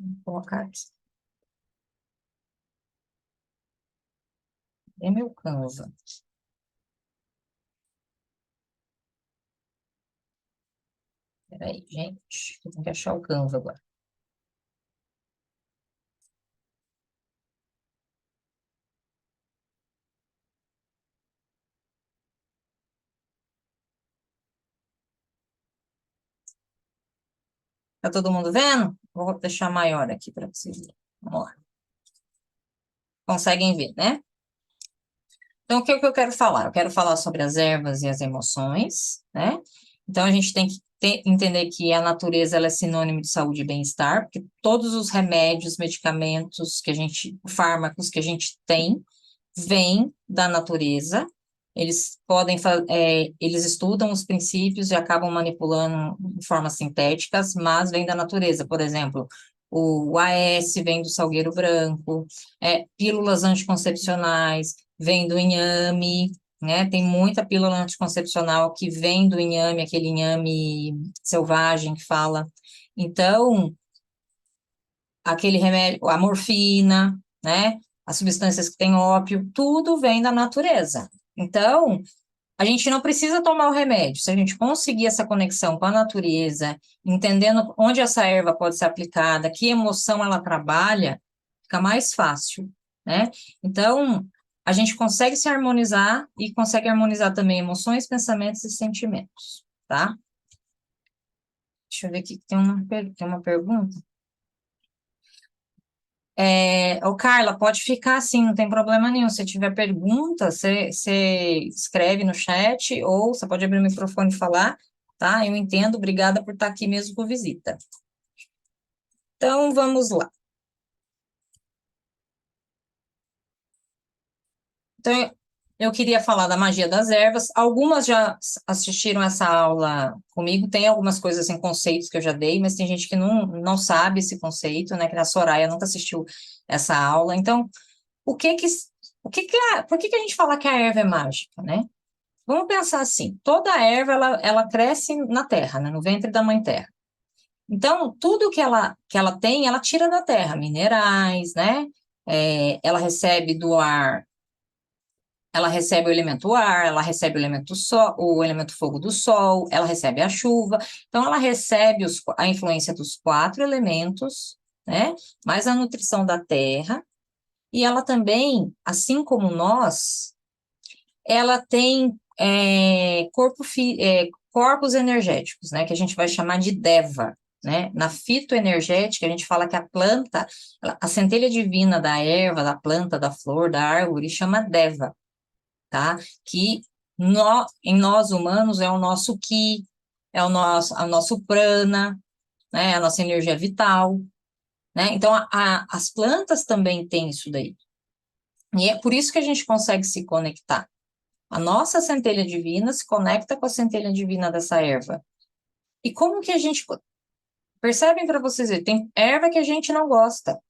Vou colocar aqui. É meu Canva. Peraí, gente. Eu tenho que achar o Canva agora. Tá todo mundo vendo? Vou deixar maior aqui para vocês verem. Vamos lá. Conseguem ver, né? Então, o que eu quero falar? Eu quero falar sobre as ervas e as emoções, né? Então, a gente tem que entender que a natureza ela é sinônimo de saúde e bem-estar, porque todos os remédios, medicamentos que a gente, fármacos que a gente tem, vêm da natureza. Eles podem, eles estudam os princípios e acabam manipulando de formas sintéticas, mas vêm da natureza. Por exemplo, o AS vem do salgueiro branco, pílulas anticoncepcionais vem do inhame, né? Tem muita pílula anticoncepcional que vem do inhame, aquele inhame selvagem que fala. Então, aquele remédio, a morfina, né? As substâncias que têm ópio, tudo vem da natureza. Então, a gente não precisa tomar o remédio. Se a gente conseguir essa conexão com a natureza, entendendo onde essa erva pode ser aplicada, que emoção ela trabalha, fica mais fácil, né? Então, a gente consegue se harmonizar e consegue harmonizar também emoções, pensamentos e sentimentos, tá? Deixa eu ver aqui, tem uma pergunta. Ô Carla, pode ficar assim, não tem problema nenhum. Se tiver pergunta, você escreve no chat ou você pode abrir o microfone e falar, tá? Eu entendo, obrigada por estar aqui mesmo com visita. Então, vamos lá. Então, eu queria falar da magia das ervas. Algumas já assistiram essa aula comigo, tem algumas coisas em conceitos que eu já dei, mas tem gente que não sabe esse conceito, né? Que a Soraya nunca assistiu essa aula. Então, o que que, por que que a gente fala que a erva é mágica, né? Vamos pensar assim, toda erva, ela cresce na terra, né, no ventre da mãe terra. Então, tudo que ela tem, ela tira da terra, minerais, né? Ela recebe do ar, ela recebe o elemento ar, ela recebe o elemento sol, o elemento fogo do sol, ela recebe a chuva. Então, ela recebe a influência dos 4 elementos, né? Mais a nutrição da terra. E ela também, assim como nós, ela tem corpos energéticos, né, que a gente vai chamar de deva, né? Na fitoenergética, a gente fala que a planta, a centelha divina da erva, da planta, da flor, da árvore, chama deva, tá? Que em nós humanos é o nosso ki, é o nosso prana, né? A nossa energia vital, né? Então, as plantas também têm isso daí. E é por isso que a gente consegue se conectar. A nossa centelha divina se conecta com a centelha divina dessa erva. E como que a gente... Percebem para vocês verem, tem erva que a gente não gosta,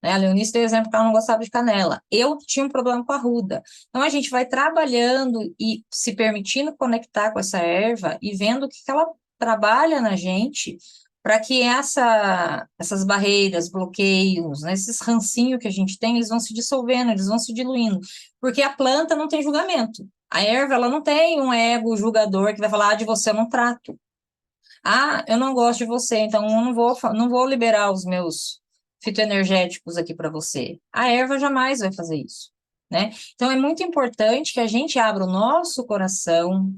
né? A Leonice deu exemplo que ela não gostava de canela. Eu tinha um problema com a ruda. Então, a gente vai trabalhando e se permitindo conectar com essa erva e vendo o que ela trabalha na gente para que essas barreiras, bloqueios, né, esses rancinhos que a gente tem, eles vão se dissolvendo, eles vão se diluindo. Porque a planta não tem julgamento. A erva, ela não tem um ego julgador que vai falar, de você eu não trato. Ah, eu não gosto de você, então eu não vou liberar os meus fitoenergéticos aqui para você. A erva jamais vai fazer isso, né? Então é muito importante que a gente abra o nosso coração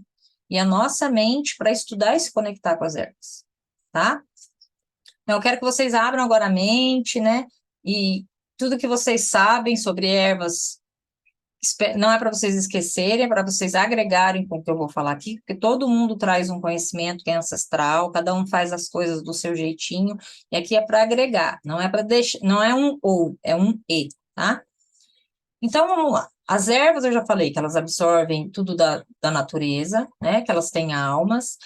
e a nossa mente para estudar e se conectar com as ervas, tá? Então eu quero que vocês abram agora a mente, né? E tudo que vocês sabem sobre ervas não é para vocês esquecerem, é para vocês agregarem com o que eu vou falar aqui, porque todo mundo traz um conhecimento que é ancestral, cada um faz as coisas do seu jeitinho, e aqui é para agregar, não é para deixar, não é um ou, é um e, tá? Então vamos lá. As ervas eu já falei que elas absorvem tudo da natureza, né? Que elas têm almas,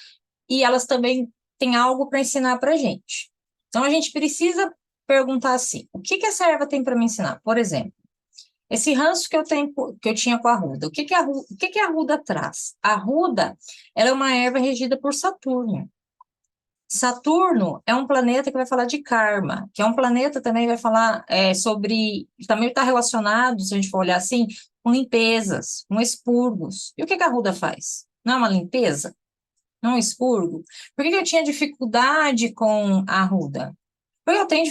e elas também têm algo para ensinar para a gente. Então a gente precisa perguntar assim: o que que essa erva tem para me ensinar? Por exemplo, esse ranço que eu tinha com a arruda. O que que a arruda traz? A arruda, ela é uma erva regida por Saturno. Saturno é um planeta que vai falar de karma, que é um planeta também que vai falar sobre, também está relacionado, se a gente for olhar assim, com limpezas, com expurgos. E o que que a Ruda faz? Não é uma limpeza? Não é um expurgo? Por que que eu tinha dificuldade com a Ruda? Porque eu tenho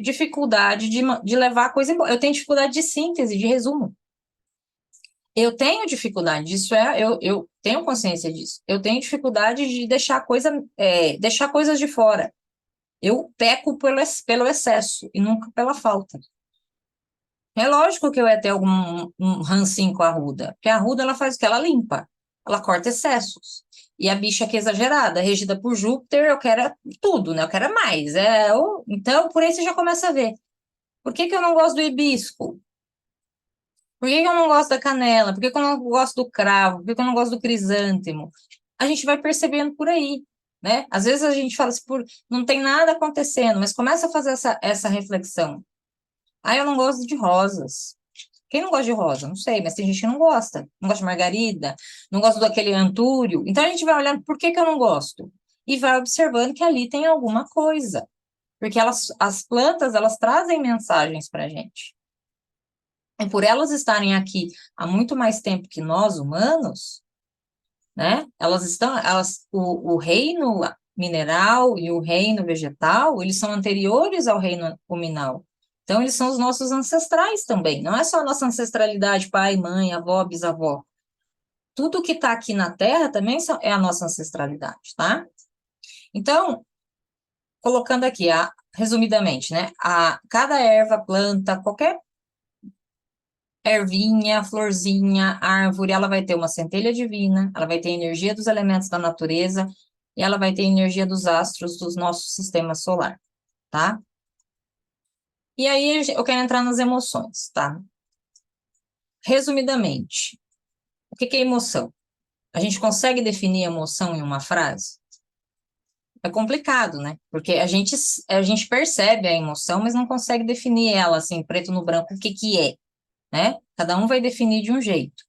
dificuldade de levar a coisa embora. Eu tenho dificuldade de síntese, de resumo. Eu tenho dificuldade disso, eu tenho consciência disso. Eu tenho dificuldade de deixar coisas de fora. Eu peco pelo excesso e nunca pela falta. É lógico que eu ia ter algum um rancinho com a Ruda, porque a Ruda ela faz o que? Ela limpa, ela corta excessos. E a bicha que é exagerada, regida por Júpiter, eu quero tudo, né? Eu quero mais. Então, por aí você já começa a ver. Por que que eu não gosto do hibisco? Por que que eu não gosto da canela? Por que que eu não gosto do cravo? Por que que eu não gosto do crisântemo? A gente vai percebendo por aí, né? Às vezes a gente fala assim, não tem nada acontecendo, mas começa a fazer essa reflexão. Ah, eu não gosto de rosas. Quem não gosta de rosa? Não sei, mas tem gente que não gosta. Não gosta de margarida, não gosta daquele antúrio. Então a gente vai olhando por que que eu não gosto? E vai observando que ali tem alguma coisa. Porque as plantas, elas trazem mensagens para a gente. E por elas estarem aqui há muito mais tempo que nós, humanos, né? O reino mineral e o reino vegetal, eles são anteriores ao reino huminal. Então, eles são os nossos ancestrais também. Não é só a nossa ancestralidade, pai, mãe, avó, bisavó. Tudo que está aqui na Terra também é a nossa ancestralidade, tá? Então, colocando aqui, resumidamente, né? Cada erva, planta, qualquer ervinha, florzinha, árvore, ela vai ter uma centelha divina, ela vai ter energia dos elementos da natureza e ela vai ter energia dos astros do nosso sistema solar, tá? E aí eu quero entrar nas emoções, tá? Resumidamente, o que que é emoção? A gente consegue definir emoção em uma frase? É complicado, né? Porque a gente percebe a emoção, mas não consegue definir ela assim, preto no branco, o que que é, né? Cada um vai definir de um jeito.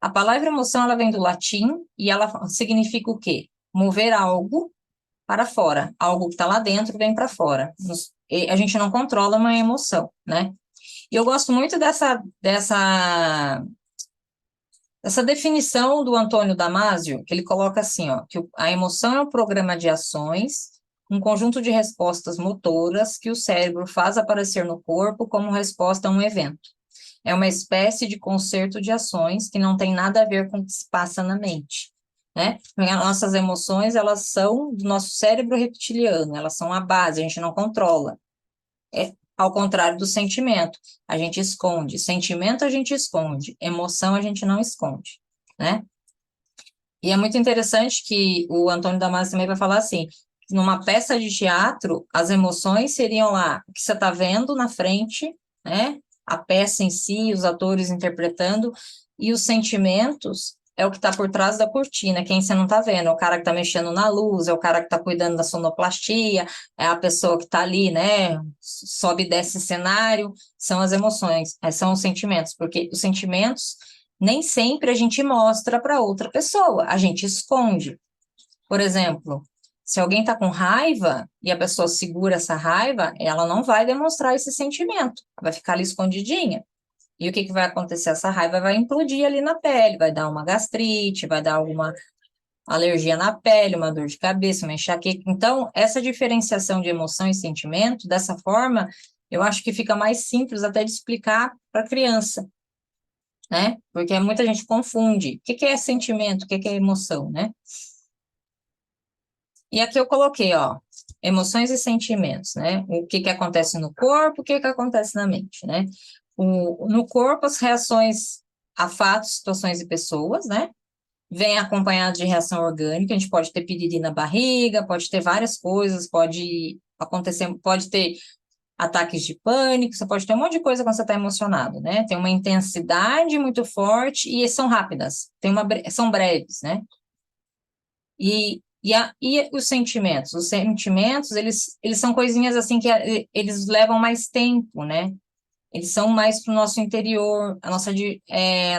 A palavra emoção, ela vem do latim e ela significa o quê? Mover algo para fora. Algo que está lá dentro vem para fora. A gente não controla uma emoção, né? E eu gosto muito dessa definição do Antônio Damasio, que ele coloca assim, ó, que a emoção é um programa de ações, um conjunto de respostas motoras que o cérebro faz aparecer no corpo como resposta a um evento. É uma espécie de concerto de ações que não tem nada a ver com o que se passa na mente, né? Porque as nossas emoções, elas são do nosso cérebro reptiliano, elas são a base, a gente não controla. Ao contrário do sentimento, a gente esconde. Sentimento a gente esconde, emoção a gente não esconde, né? E é muito interessante que o Antônio Damasio também vai falar assim, numa peça de teatro, as emoções seriam lá, o que você está vendo na frente, né? A peça em si, os atores interpretando, e os sentimentos é o que está por trás da cortina, quem você não está vendo, é o cara que está mexendo na luz, é o cara que está cuidando da sonoplastia, é a pessoa que está ali, né? Sobe e desce cenário, são as emoções, são os sentimentos, porque os sentimentos nem sempre a gente mostra para outra pessoa, a gente esconde. Por exemplo, se alguém está com raiva e a pessoa segura essa raiva, ela não vai demonstrar esse sentimento, vai ficar ali escondidinha. E o que que vai acontecer? Essa raiva vai implodir ali na pele, vai dar uma gastrite, vai dar alguma alergia na pele, uma dor de cabeça, uma enxaqueca. Então, essa diferenciação de emoção e sentimento, dessa forma, eu acho que fica mais simples até de explicar para a criança, né? Porque muita gente confunde. O que que é sentimento? O que que é emoção, né? E aqui eu coloquei, ó, emoções e sentimentos, né? O que que acontece no corpo, o que que acontece na mente, né? No corpo, as reações a fatos, situações e pessoas, né? Vem acompanhado de reação orgânica, a gente pode ter piriri na barriga, pode ter várias coisas, pode acontecer, pode ter ataques de pânico, você pode ter um monte de coisa quando você está emocionado, né? Tem uma intensidade muito forte e são rápidas, são breves, né? E os sentimentos? Os sentimentos, eles são coisinhas assim que eles levam mais tempo, né? Eles são mais para o nosso interior, a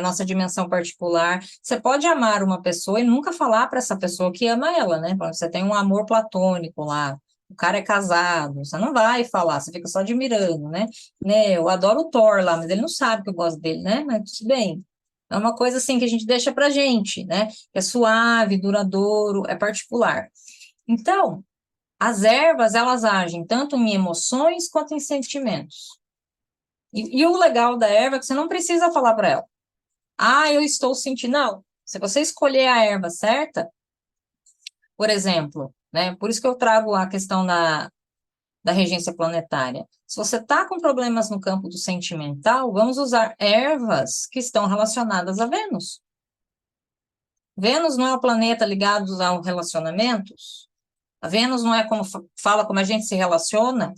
nossa dimensão particular. Você pode amar uma pessoa e nunca falar para essa pessoa que ama ela, né? Você tem um amor platônico lá, o cara é casado, você não vai falar, você fica só admirando, né? Eu adoro o Thor lá, mas ele não sabe que eu gosto dele, né? Mas tudo bem. É uma coisa assim que a gente deixa pra gente, né? É suave, duradouro, é particular. Então, as ervas, elas agem tanto em emoções quanto em sentimentos. E o legal da erva é que você não precisa falar para ela. Ah, eu estou sentindo. Não. Se você escolher a erva certa, por exemplo, né? Por isso que eu trago a questão da regência planetária. Se você está com problemas no campo do sentimental, vamos usar ervas que estão relacionadas a Vênus. Vênus não é o planeta ligado a relacionamentos? A Vênus não é como fala como a gente se relaciona?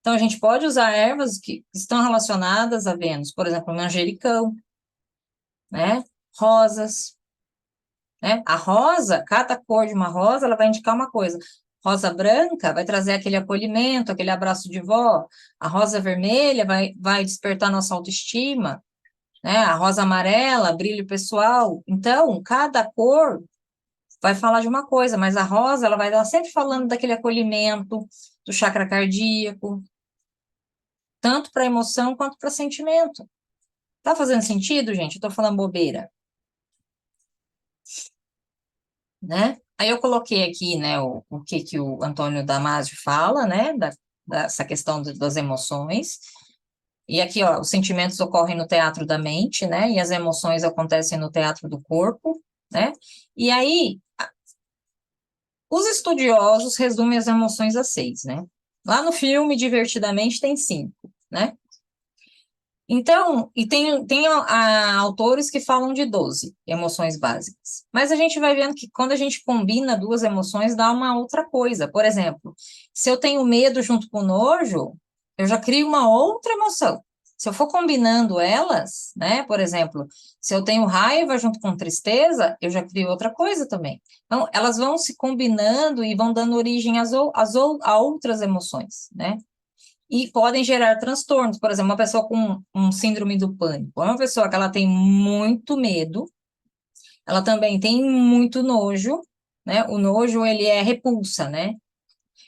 Então, a gente pode usar ervas que estão relacionadas a Vênus, por exemplo, manjericão, né? Rosas, né? A rosa, cada cor de uma rosa, ela vai indicar uma coisa. Rosa branca vai trazer aquele acolhimento, aquele abraço de vó. A rosa vermelha vai despertar nossa autoestima, né? A rosa amarela, brilho pessoal. Então, cada cor vai falar de uma coisa, mas a rosa, ela vai estar sempre falando daquele acolhimento, do chakra cardíaco, tanto para emoção quanto para sentimento. Tá fazendo sentido, gente? Eu tô falando bobeira, né? Aí eu coloquei aqui, né, o que o Antônio Damasio fala, né, dessa questão das emoções. E aqui, ó, os sentimentos ocorrem no teatro da mente, né, e as emoções acontecem no teatro do corpo, né? E aí, os estudiosos resumem as emoções a seis, né? Lá no filme, Divertidamente, tem cinco, né? Então, e tem autores que falam de 12 emoções básicas. Mas a gente vai vendo que quando a gente combina duas emoções, dá uma outra coisa. Por exemplo, se eu tenho medo junto com nojo, eu já crio uma outra emoção. Se eu for combinando elas, né? Por exemplo, se eu tenho raiva junto com tristeza, eu já crio outra coisa também. Então, elas vão se combinando e vão dando origem a outras emoções, né? E podem gerar transtornos. Por exemplo, uma pessoa com um síndrome do pânico, é uma pessoa que ela tem muito medo, ela também tem muito nojo, né? O nojo, ele é repulsa, né?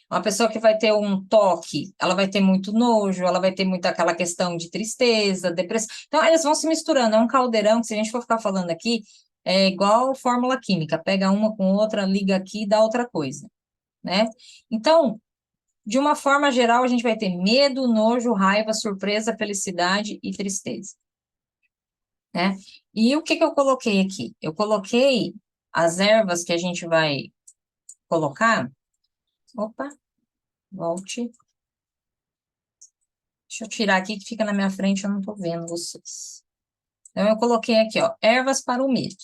Uma pessoa que vai ter um toque, ela vai ter muito nojo, ela vai ter muito aquela questão de tristeza, depressão. Então, eles vão se misturando, é um caldeirão que, se a gente for ficar falando aqui, é igual fórmula química, pega uma com outra, liga aqui e dá outra coisa, né? Então, de uma forma geral, a gente vai ter medo, nojo, raiva, surpresa, felicidade e tristeza, né? E o que que eu coloquei aqui? Eu coloquei as ervas que a gente vai colocar. Opa, volte. Deixa eu tirar aqui que fica na minha frente, eu não tô vendo vocês. Então, eu coloquei aqui, ó, ervas para o medo.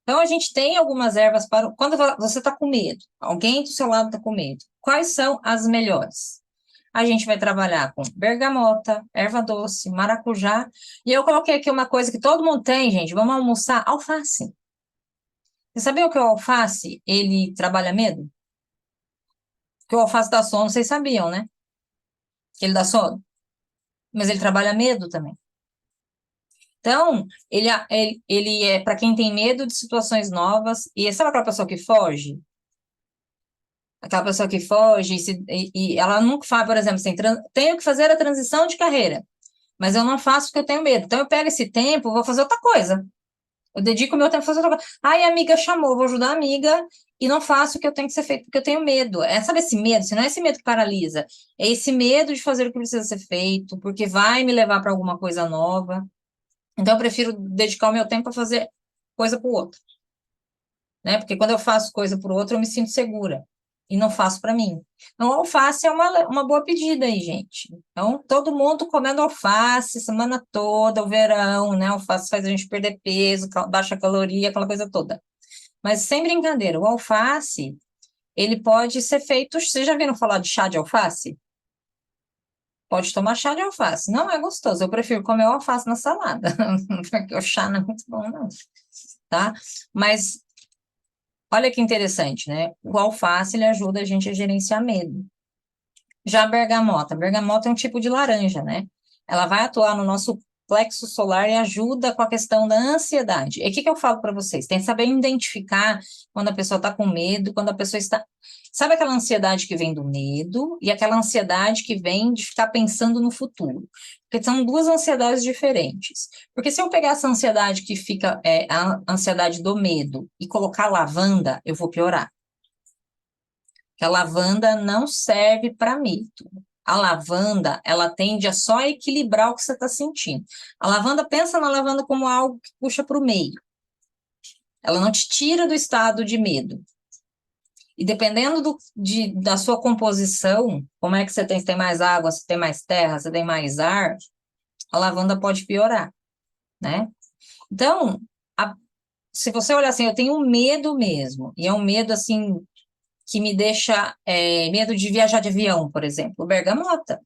Então, a gente tem algumas ervas para quando você está com medo, alguém do seu lado está com medo. Quais são as melhores? A gente vai trabalhar com bergamota, erva doce, maracujá. E eu coloquei aqui uma coisa que todo mundo tem, gente. Vamos almoçar, alface. Você sabia que o alface, ele trabalha medo? Que o alface dá sono, vocês sabiam, né? Que ele dá sono. Mas ele trabalha medo também. Então, ele é para quem tem medo de situações novas. E sabe aquela pessoa que foge? Aquela pessoa que foge e ela nunca faz, por exemplo, assim, tenho que fazer a transição de carreira, mas eu não faço porque eu tenho medo. Então, eu pego esse tempo, vou fazer outra coisa. Eu dedico o meu tempo a fazer outra coisa. Ai, a amiga chamou, vou ajudar a amiga e não faço o que eu tenho que ser feito, porque eu tenho medo. Sabe esse medo? Se não é esse medo que paralisa, é esse medo de fazer o que precisa ser feito, porque vai me levar para alguma coisa nova. Então, eu prefiro dedicar o meu tempo a fazer coisa para o outro, né? Porque quando eu faço coisa para o outro, eu me sinto segura e não faço para mim. Então, alface é uma boa pedida aí, gente. Então, todo mundo comendo alface semana toda, o verão, né? Alface faz a gente perder peso, baixa caloria, aquela coisa toda. Mas sem brincadeira, o alface, ele pode ser feito. Vocês já viram falar de chá de alface? Pode tomar chá de alface. Não é gostoso. Eu prefiro comer o alface na salada, porque o chá não é muito bom, não. Tá? Mas olha que interessante, né? O alface, ele ajuda a gente a gerenciar medo. Já a bergamota é um tipo de laranja, né? ela vai atuar no nosso plexo solar e ajuda com a questão da ansiedade. E o que que eu falo para vocês? Tem que saber identificar quando a pessoa está com medo, quando a pessoa está... Sabe aquela ansiedade que vem do medo e aquela ansiedade que vem de ficar pensando no futuro? Porque são duas ansiedades diferentes. Porque se eu pegar essa ansiedade que fica, a ansiedade do medo, e colocar lavanda, eu vou piorar. Porque a lavanda não serve para mito. A lavanda, ela tende a só equilibrar o que você está sentindo. A lavanda, pensa na lavanda como algo que puxa para o meio. Ela não te tira do estado de medo. E dependendo da sua composição, como é que você tem mais água, se tem mais terra, se tem mais ar, a lavanda pode piorar, né? Então, se você olhar assim, eu tenho um medo mesmo, e é um medo assim que me deixa medo de viajar de avião, por exemplo, bergamota.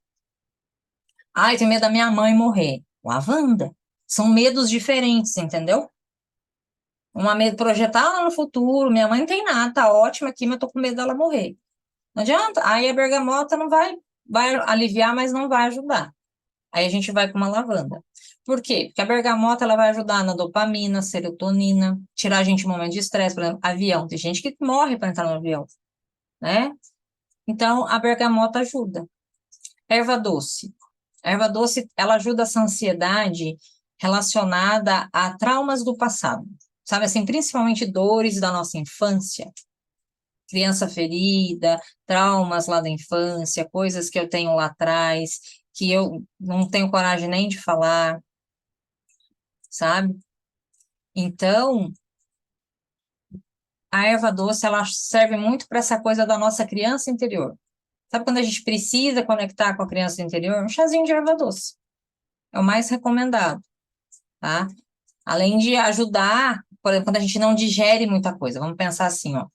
Ai, tenho medo da minha mãe morrer. Lavanda. São medos diferentes, entendeu? Uma medo projetar lá no futuro, minha mãe não tem nada, tá ótima aqui, mas eu tô com medo dela morrer. Não adianta. Aí a bergamota não vai aliviar, mas não vai ajudar. Aí a gente vai com uma lavanda. Por quê? Porque a bergamota ela vai ajudar na dopamina, serotonina, tirar a gente de um momento de estresse, por exemplo, avião. Tem gente que morre para entrar no avião, né? Então, a bergamota ajuda. Erva doce. A erva doce, ela ajuda essa ansiedade relacionada a traumas do passado. Sabe assim, principalmente dores da nossa infância. Criança ferida, traumas lá da infância, coisas que eu tenho lá atrás, que eu não tenho coragem nem de falar, sabe? Então, a erva doce, ela serve muito para essa coisa da nossa criança interior. Sabe quando a gente precisa conectar com a criança interior? Um chazinho de erva doce. É o mais recomendado, tá? Além de ajudar, por exemplo, quando a gente não digere muita coisa. Vamos pensar assim, ó.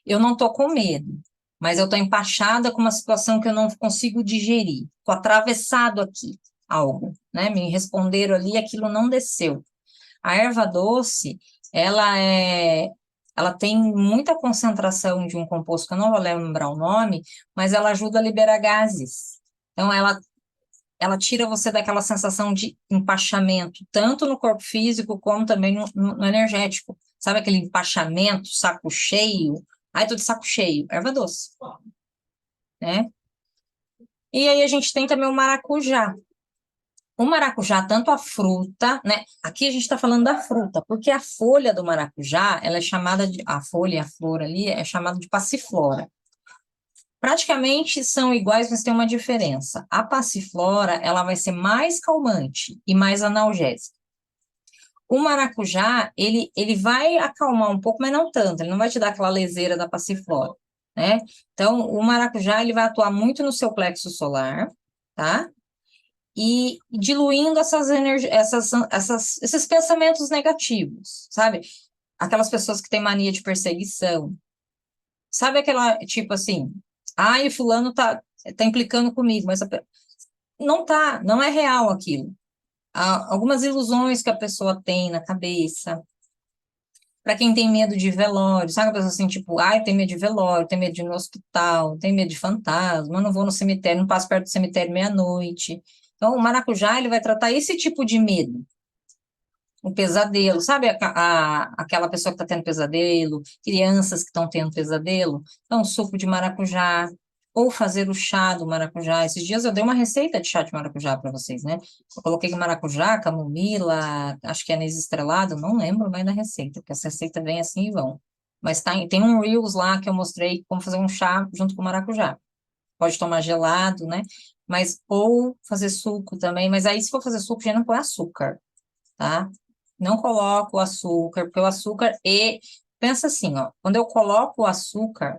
Eu não tô com medo, mas eu tô empachada com uma situação que eu não consigo digerir. Tô atravessado aqui algo, né? Me responderam ali, aquilo não desceu. A erva doce, ela ela tem muita concentração de um composto que eu não vou lembrar o nome, mas ela ajuda a liberar gases. Então, ela tira você daquela sensação de empachamento, tanto no corpo físico como também no energético. Sabe aquele empachamento, saco cheio? Ai, tô de saco cheio. Erva doce, né? E aí a gente tem também o maracujá. O maracujá, tanto a fruta, né? Aqui a gente está falando da fruta, porque a folha do maracujá, ela é chamada de, a folha e a flor ali é chamada de passiflora. Praticamente são iguais, mas tem uma diferença. A passiflora, ela vai ser mais calmante e mais analgésica. O maracujá, ele vai acalmar um pouco, mas não tanto. Ele não vai te dar aquela leseira da passiflora, né? Então, o maracujá, ele vai atuar muito no seu plexo solar, tá? E diluindo esses pensamentos negativos, sabe? Aquelas pessoas que têm mania de perseguição. Sabe aquela, tipo assim, ai, fulano tá implicando comigo, mas não tá, não é real aquilo. Há algumas ilusões que a pessoa tem na cabeça. Para quem tem medo de velório, sabe a pessoa assim, tipo, ai, tem medo de velório, tem medo de ir no hospital, tem medo de fantasma, não vou no cemitério, não passo perto do cemitério meia-noite. Então, o maracujá, ele vai tratar esse tipo de medo. O pesadelo, sabe aquela pessoa que está tendo pesadelo, crianças que estão tendo pesadelo? Então, suco de maracujá, ou fazer o chá do maracujá. Esses dias eu dei uma receita de chá de maracujá para vocês, né? Eu coloquei maracujá, camomila, acho que é anis estrelado, não lembro mais da receita, porque essa receita vem assim e vão. Mas tem um Reels lá que eu mostrei como fazer um chá junto com maracujá. Pode tomar gelado, né? Mas, ou fazer suco também, mas aí se for fazer suco, já não põe açúcar, tá? Não coloco o açúcar, porque o açúcar pensa assim, ó, quando eu coloco o açúcar,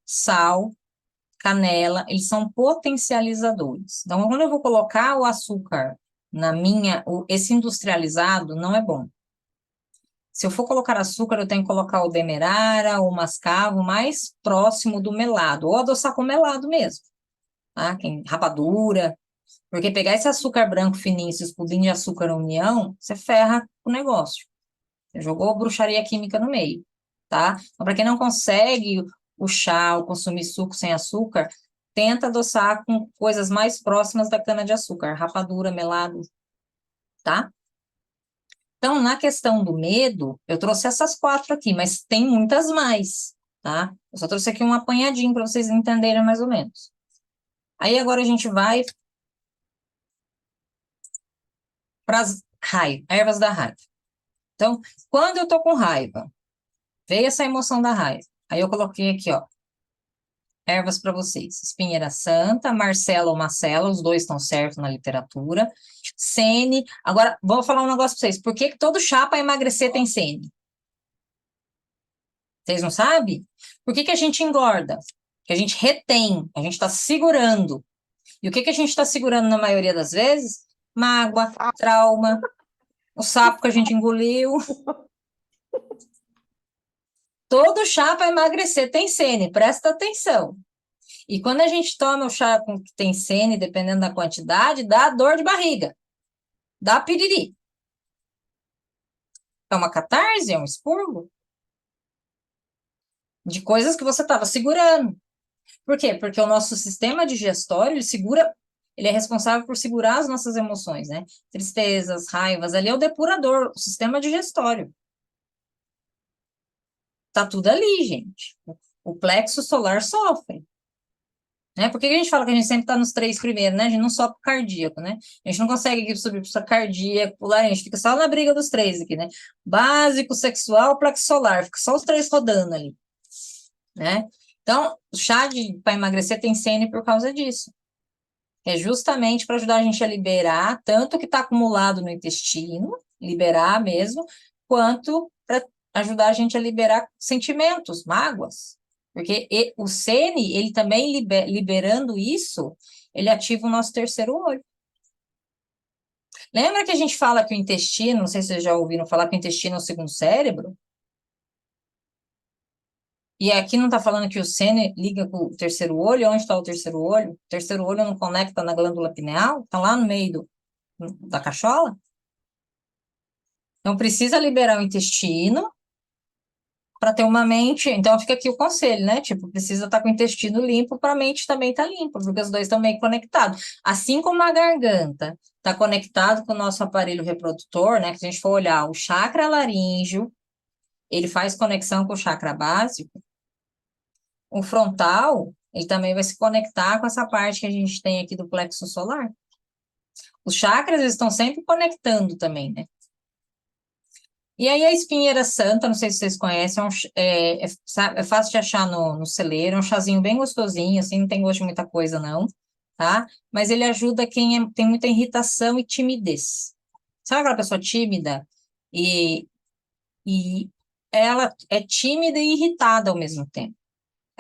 sal, canela, eles são potencializadores. Então, quando eu vou colocar o açúcar esse industrializado não é bom. Se eu for colocar açúcar, eu tenho que colocar o demerara, o mascavo mais próximo do melado, ou adoçar com melado mesmo, tá? Rapadura, porque pegar esse açúcar branco fininho, esses pudim de açúcar união, você ferra o negócio. Você jogou bruxaria química no meio, tá? Então, para quem não consegue o chá, ou consumir suco sem açúcar, tenta adoçar com coisas mais próximas da cana-de-açúcar, rapadura, melado, tá? Então, na questão do medo, eu trouxe essas 4 aqui, mas tem muitas mais, tá? Eu só trouxe aqui um apanhadinho para vocês entenderem mais ou menos. Aí agora a gente vai para as ervas da raiva. Então, quando eu tô com raiva, veio essa emoção da raiva. Aí eu coloquei aqui, ó, ervas para vocês. Espinheira Santa, Marcela ou Macela, os dois estão certos na literatura. Sene. Agora, vou falar um negócio para vocês. Por que que todo chá para emagrecer tem sene? Vocês não sabem? Por que que a gente engorda? Que a gente retém, a gente está segurando. E o que que a gente está segurando na maioria das vezes? Mágoa, trauma, o sapo que a gente engoliu. Todo chá para emagrecer tem sene, presta atenção. E quando a gente toma o chá com que tem sene, dependendo da quantidade, dá dor de barriga, dá piriri. É uma catarse, é um expurgo de coisas que você estava segurando. Por quê? Porque o nosso sistema digestório, ele é responsável por segurar as nossas emoções, né? Tristezas, raivas, ali é o depurador, o sistema digestório. Tá tudo ali, gente. O plexo solar sofre. Né? Por que a gente fala que a gente sempre está nos 3 primeiros, né? A gente não sobe pro cardíaco, né? A gente não consegue aqui subir para o cardíaco, pular, a gente fica só na briga dos 3 aqui, né? Básico, sexual, plexo solar, fica só os 3 rodando ali, né? Então, o chá para emagrecer tem sene por causa disso. É justamente para ajudar a gente a liberar tanto o que está acumulado no intestino, liberar mesmo, quanto para ajudar a gente a liberar sentimentos, mágoas. Porque o sene, ele também liberando isso, ele ativa o nosso terceiro olho. Lembra que a gente fala que o intestino, não sei se vocês já ouviram falar que o intestino é o segundo cérebro? E aqui não está falando que o sene liga com o terceiro olho. Onde está o terceiro olho? O terceiro olho não conecta na glândula pineal? Está lá no meio da cachola? Então, precisa liberar o intestino para ter uma mente. Então, fica aqui o conselho, né? Tipo, precisa estar com o intestino limpo para a mente também estar limpa, porque os dois estão meio conectados. Assim como a garganta está conectado com o nosso aparelho reprodutor, né? Que se a gente for olhar o chakra laríngeo, ele faz conexão com o chakra básico. O frontal, ele também vai se conectar com essa parte que a gente tem aqui do plexo solar. Os chakras, eles estão sempre conectando também, né? E aí a espinheira santa, não sei se vocês conhecem, é fácil de achar no celeiro, é um chazinho bem gostosinho, assim, não tem gosto de muita coisa não, tá? Mas ele ajuda quem tem muita irritação e timidez. Sabe aquela pessoa tímida? E, e ela é tímida e irritada ao mesmo tempo.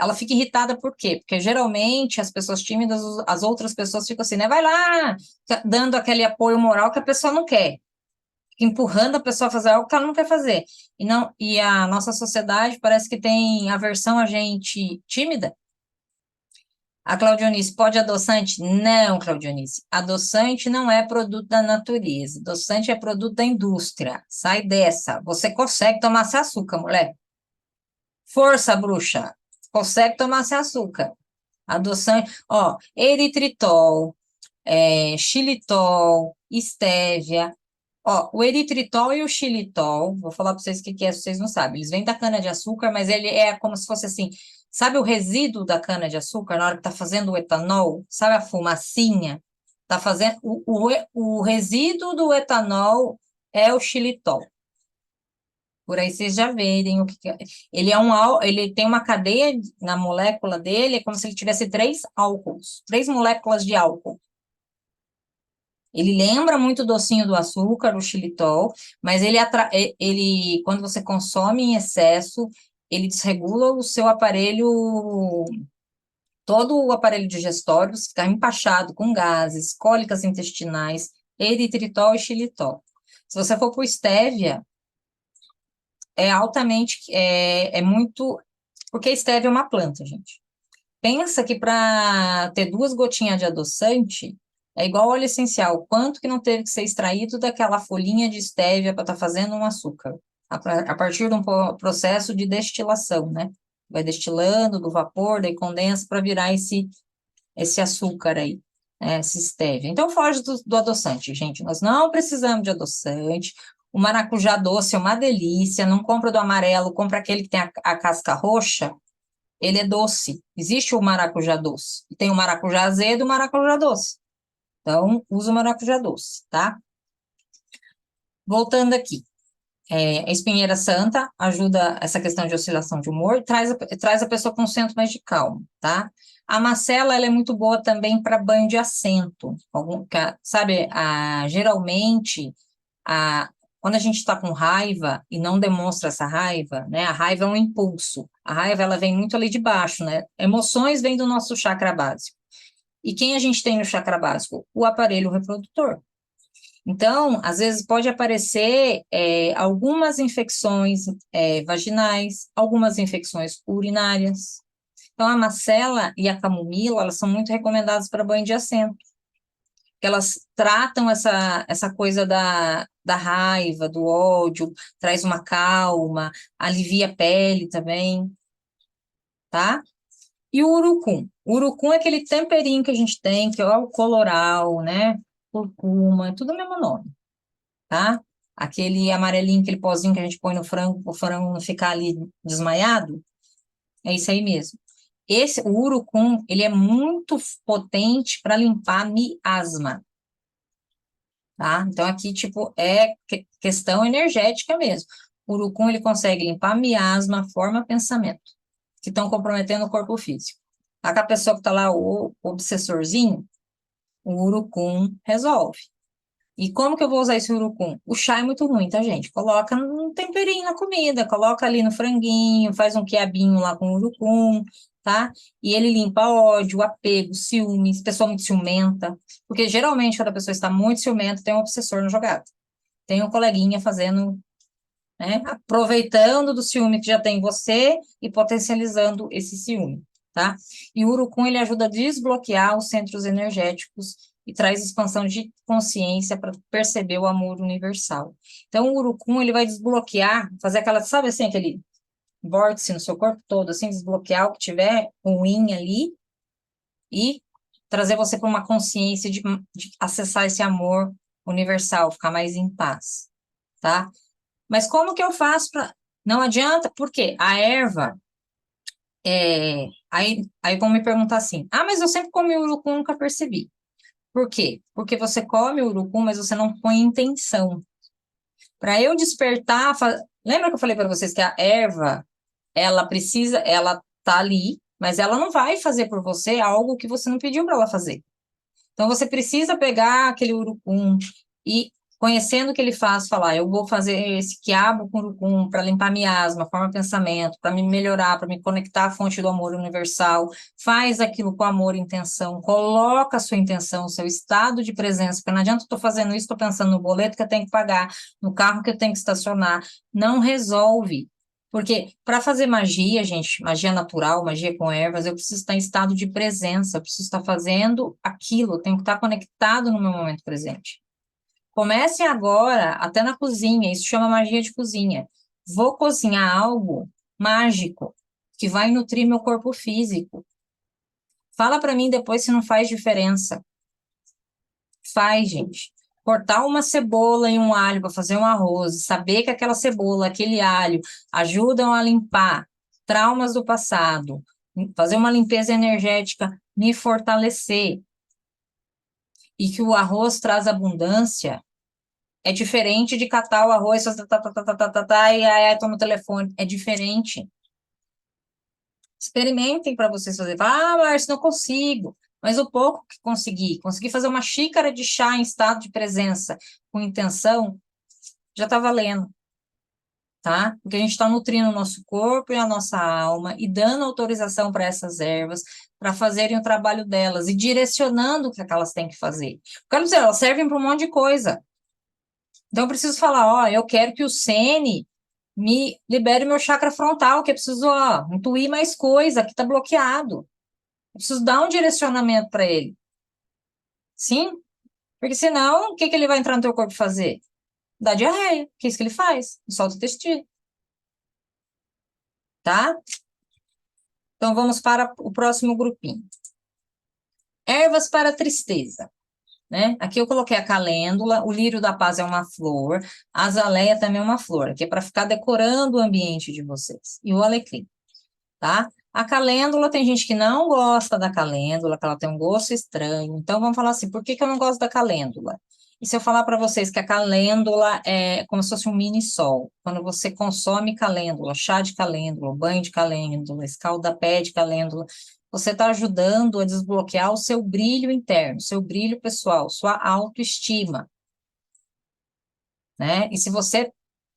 Ela fica irritada por quê? Porque geralmente as pessoas tímidas, as outras pessoas ficam assim, né? Vai lá, dando aquele apoio moral que a pessoa não quer, empurrando a pessoa a fazer algo que ela não quer fazer. E a nossa sociedade parece que tem aversão a gente tímida. A Claudionice, pode adoçante? Não, Claudionice. Adoçante não é produto da natureza. Adoçante é produto da indústria. Sai dessa. Você consegue tomar seu açúcar, mulher. Força, bruxa. Consegue tomar seu açúcar. Adoçante, ó, eritritol, xilitol, estévia. Ó, o eritritol e o xilitol, vou falar para vocês o que que é, se vocês não sabem. Eles vêm da cana-de-açúcar, mas ele é como se fosse assim, sabe o resíduo da cana-de-açúcar, na hora que tá fazendo o etanol? Sabe a fumacinha? Tá fazendo, o resíduo do etanol é o xilitol. Por aí vocês já verem o que que é. Ele tem uma cadeia na molécula dele, é como se ele tivesse 3 álcools, 3 moléculas de álcool. Ele lembra muito o docinho do açúcar, o xilitol, mas quando você consome em excesso, ele desregula o seu aparelho, todo o aparelho digestório, você fica empachado com gases, cólicas intestinais, eritritol e xilitol. Se você for para o estévia, é muito, porque a estévia é uma planta, gente. Pensa que para ter 2 gotinhas de adoçante, é igual óleo essencial. Quanto que não teve que ser extraído daquela folhinha de estévia para estar fazendo um açúcar? A partir de um processo de destilação, né? Vai destilando do vapor, daí condensa para virar esse açúcar aí, né, esse stevia. Então, foge do adoçante, gente. Nós não precisamos de adoçante. O maracujá doce é uma delícia. Não compra do amarelo, compra aquele que tem a casca roxa. Ele é doce. Existe o maracujá doce. Tem o maracujá azedo e o maracujá doce. Então, usa o maracujá doce, tá? Voltando aqui. A espinheira santa ajuda essa questão de oscilação de humor, traz a pessoa com um centro mais de calma, tá? A macela, ela é muito boa também para banho de assento. Sabe, geralmente, quando a gente está com raiva e não demonstra essa raiva, né? A raiva é um impulso. A raiva, ela vem muito ali de baixo, né? Emoções vêm do nosso chakra básico. E quem a gente tem no chakra básico? O aparelho reprodutor. Então, às vezes pode aparecer algumas infecções vaginais, algumas infecções urinárias. Então, a macela e a camomila, elas são muito recomendadas para banho de assento. Elas tratam essa coisa da raiva, do ódio, traz uma calma, alivia a pele também, tá? E o urucum? O urucum é aquele temperinho que a gente tem, que é o coloral, né? Curcuma, é tudo o mesmo nome, tá? Aquele amarelinho, aquele pozinho que a gente põe no frango, o frango não ficar ali desmaiado, é isso aí mesmo. O urucum, ele é muito potente para limpar miasma, tá? Então, aqui, tipo, é questão energética mesmo. O urucum, ele consegue limpar miasma, forma, pensamento, que estão comprometendo o corpo físico. A pessoa que está lá, o obsessorzinho, o urucum resolve. E como que eu vou usar esse urucum? O chá é muito ruim, tá, gente? Coloca um temperinho na comida, coloca ali no franguinho, faz um quiabinho lá com urucum, tá? E ele limpa ódio, apego, ciúmes, pessoa muito ciumenta. Porque geralmente, quando a pessoa está muito ciumenta, tem um obsessor no jogado. Tem um coleguinha fazendo, né? Aproveitando do ciúme que já tem em você e potencializando esse ciúme, tá? E o urucum, ele ajuda a desbloquear os centros energéticos e traz expansão de consciência para perceber o amor universal. Então, o urucum, ele vai desbloquear, fazer aquela, sabe assim, aquele vórtice no seu corpo todo, assim, desbloquear o que tiver ruim ali e trazer você para uma consciência de acessar esse amor universal, ficar mais em paz, tá? Mas como que eu faço para... Não adianta, porque a erva... Aí vão me perguntar assim, mas eu sempre comi urucum, nunca percebi. Por quê? Porque você come o urucum, mas você não põe intenção. Para eu despertar... Lembra que eu falei para vocês que a erva, ela tá ali, mas ela não vai fazer por você algo que você não pediu para ela fazer. Então, você precisa pegar aquele urucum e, conhecendo o que ele faz, falar, eu vou fazer esse quiabo com urucum para limpar miasma, forma pensamento, para me melhorar, para me conectar à fonte do amor universal. Faz aquilo com amor e intenção, coloca a sua intenção, seu estado de presença, porque não adianta eu estou fazendo isso, estou pensando no boleto que eu tenho que pagar, no carro que eu tenho que estacionar. Não resolve. Porque para fazer magia, gente, magia natural, magia com ervas, eu preciso estar em estado de presença, eu preciso estar fazendo aquilo, eu tenho que estar conectado no meu momento presente. Comecem agora, até na cozinha, isso chama magia de cozinha. Vou cozinhar algo mágico, que vai nutrir meu corpo físico. Fala para mim depois se não faz diferença. Faz, gente. Cortar uma cebola e um alho para fazer um arroz, saber que aquela cebola, aquele alho ajudam a limpar traumas do passado, fazer uma limpeza energética, me fortalecer. E que o arroz traz abundância, é diferente de catar o arroz, e aí toma o telefone, é diferente. Experimentem para vocês fazerem. Márcio, não consigo. Mas o pouco que consegui fazer uma xícara de chá em estado de presença, com intenção, já está valendo, tá? Porque a gente está nutrindo o nosso corpo e a nossa alma e dando autorização para essas ervas para fazerem o trabalho delas e direcionando o que elas têm que fazer. Quero dizer, elas servem para um monte de coisa. Então, eu preciso falar, eu quero que o Sene me libere meu chakra frontal, que eu preciso, intuir mais coisa, que está bloqueado. Eu preciso dar um direcionamento para ele. Sim? Porque senão, o que ele vai entrar no teu corpo fazer? Dá diarreia, que é isso que ele faz, solta o intestino. Tá? Então, vamos para o próximo grupinho. Ervas para tristeza, né? Aqui eu coloquei a calêndula, o lírio da paz é uma flor, a azaleia também é uma flor, que é para ficar decorando o ambiente de vocês. E o alecrim, tá? A calêndula, tem gente que não gosta da calêndula, que ela tem um gosto estranho. Então, vamos falar assim, por que que eu não gosto da calêndula? E se eu falar para vocês que a calêndula é como se fosse um mini sol, quando você consome calêndula, chá de calêndula, banho de calêndula, escaldapé de calêndula, você está ajudando a desbloquear o seu brilho interno, seu brilho pessoal, sua autoestima, né? E se você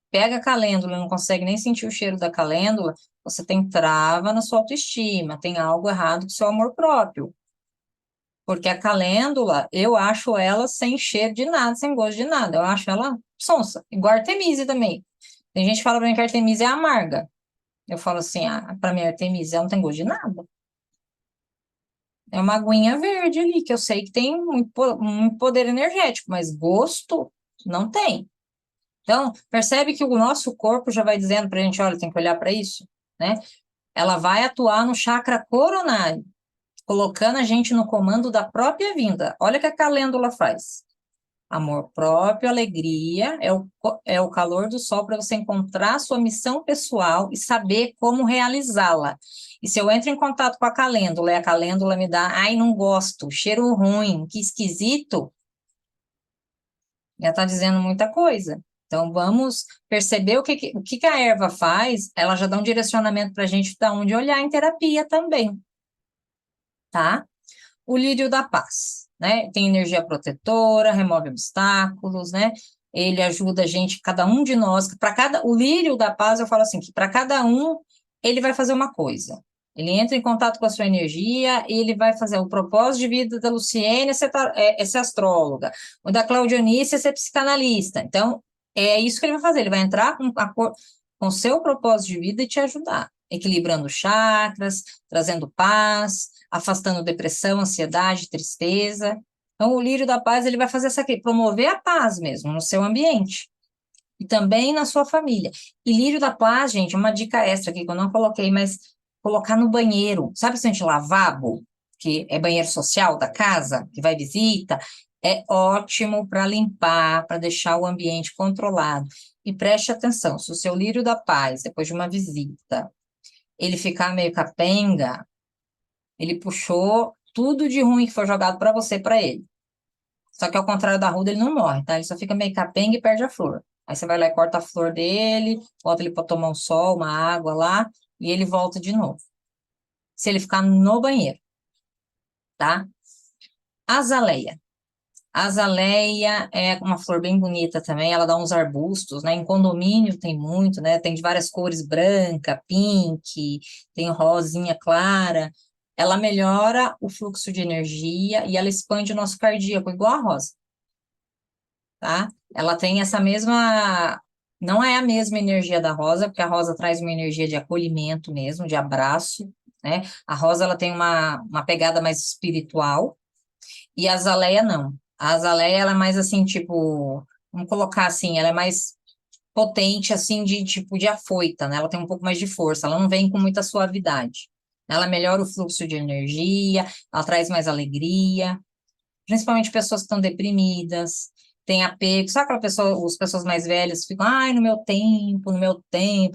pega a calêndula e não consegue nem sentir o cheiro da calêndula, você tem trava na sua autoestima, tem algo errado com o seu amor próprio. Porque a calêndula, eu acho ela sem cheiro de nada, sem gosto de nada. Eu acho ela sonsa. Igual a Artemisia também. Tem gente que fala pra mim que a Artemisia é amarga. Eu falo assim, ah, pra mim a Artemisia não tem gosto de nada. É uma aguinha verde ali, que eu sei que tem muito poder energético, mas gosto não tem. Então, percebe que o nosso corpo já vai dizendo pra gente, olha, tem que olhar para isso, né? Ela vai atuar no chakra coronário, colocando a gente no comando da própria vida. Olha o que a calêndula faz. Amor próprio, alegria, é o calor do sol para você encontrar sua missão pessoal e saber como realizá-la. E se eu entro em contato com a calêndula e a calêndula me dá, ai, não gosto, cheiro ruim, que esquisito, já está dizendo muita coisa. Então, vamos perceber o que a erva faz, ela já dá um direcionamento para a gente de onde olhar em terapia também, tá? O lírio da paz, né? Tem energia protetora, remove obstáculos, né? Ele ajuda a gente, cada um de nós, o lírio da paz, eu falo assim, que para cada um, ele vai fazer uma coisa. Ele entra em contato com a sua energia e ele vai fazer o propósito de vida da Luciene, essa astróloga. O da Claudionice, essa é psicanalista. Então, é isso que ele vai fazer. Ele vai entrar com o seu propósito de vida e te ajudar, equilibrando chakras, trazendo paz, afastando depressão, ansiedade, tristeza. Então, o lírio da paz, ele vai fazer essa aqui, promover a paz mesmo no seu ambiente e também na sua família. E lírio da paz, gente, uma dica extra aqui que eu não coloquei, mas colocar no banheiro. Sabe se a gente lavabo, que é banheiro social da casa, que vai visita? É ótimo para limpar, para deixar o ambiente controlado. E preste atenção, se o seu lírio da paz, depois de uma visita, ele ficar meio capenga, ele puxou tudo de ruim que foi jogado para você, para ele. Só que ao contrário da ruda, ele não morre, tá? Ele só fica meio capenga e perde a flor. Aí você vai lá e corta a flor dele, bota ele para tomar um sol, uma água lá, e ele volta de novo. Se ele ficar no banheiro, tá? Azaleia. A azaleia é uma flor bem bonita também, ela dá uns arbustos, né? Em condomínio tem muito, né? Tem de várias cores, branca, pink, tem rosinha clara. Ela melhora o fluxo de energia e ela expande o nosso cardíaco, igual a rosa, tá? Ela tem essa mesma... Não é a mesma energia da rosa, porque a rosa traz uma energia de acolhimento mesmo, de abraço, né? A rosa, ela tem uma pegada mais espiritual, e a azaleia não. A azaleia, ela é mais assim, tipo, vamos colocar assim, ela é mais potente, assim, de tipo de afoita, né? Ela tem um pouco mais de força, ela não vem com muita suavidade. Ela melhora o fluxo de energia, ela traz mais alegria, principalmente pessoas que estão deprimidas, tem apego, sabe aquela pessoa, as pessoas mais velhas ficam, ai, no meu tempo,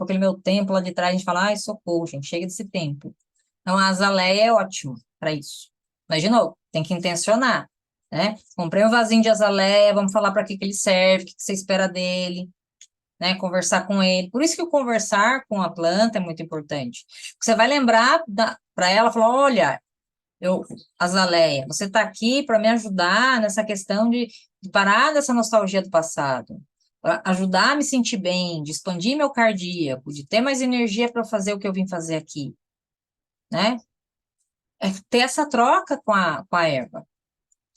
aquele meu tempo lá de trás, a gente fala, ai, socorro, gente, chega desse tempo. Então, a azaleia é ótimo para isso. Mas, de novo, tem que intencionar, né? Comprei um vasinho de azaleia, vamos falar para que ele serve, o que você espera dele, né? Conversar com ele. Por isso que o conversar com a planta é muito importante. Você vai lembrar para ela, falar, olha, azaleia, você está aqui para me ajudar nessa questão de parar dessa nostalgia do passado, para ajudar a me sentir bem, de expandir meu cardíaco, de ter mais energia para fazer o que eu vim fazer aqui, né? É ter essa troca com a erva.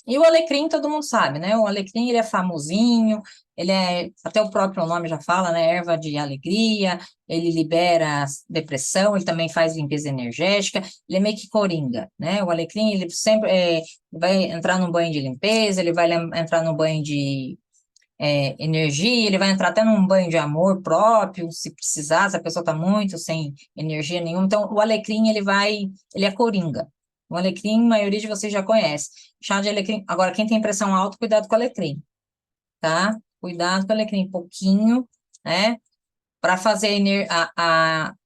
E o alecrim, todo mundo sabe, né? O alecrim, ele é famosinho, ele é, até o próprio nome já fala, né? Erva de alegria, ele libera depressão, ele também faz limpeza energética, ele é meio que coringa, né? O alecrim, ele sempre vai entrar num banho de limpeza, ele vai entrar num banho de energia, ele vai entrar até num banho de amor próprio, se precisar, se a pessoa está muito sem energia nenhuma. Então, o alecrim, ele é coringa. O alecrim, a maioria de vocês já conhece. Chá de alecrim. Agora, quem tem pressão alta, cuidado com o alecrim, tá? Cuidado com o alecrim, pouquinho, né? Para fazer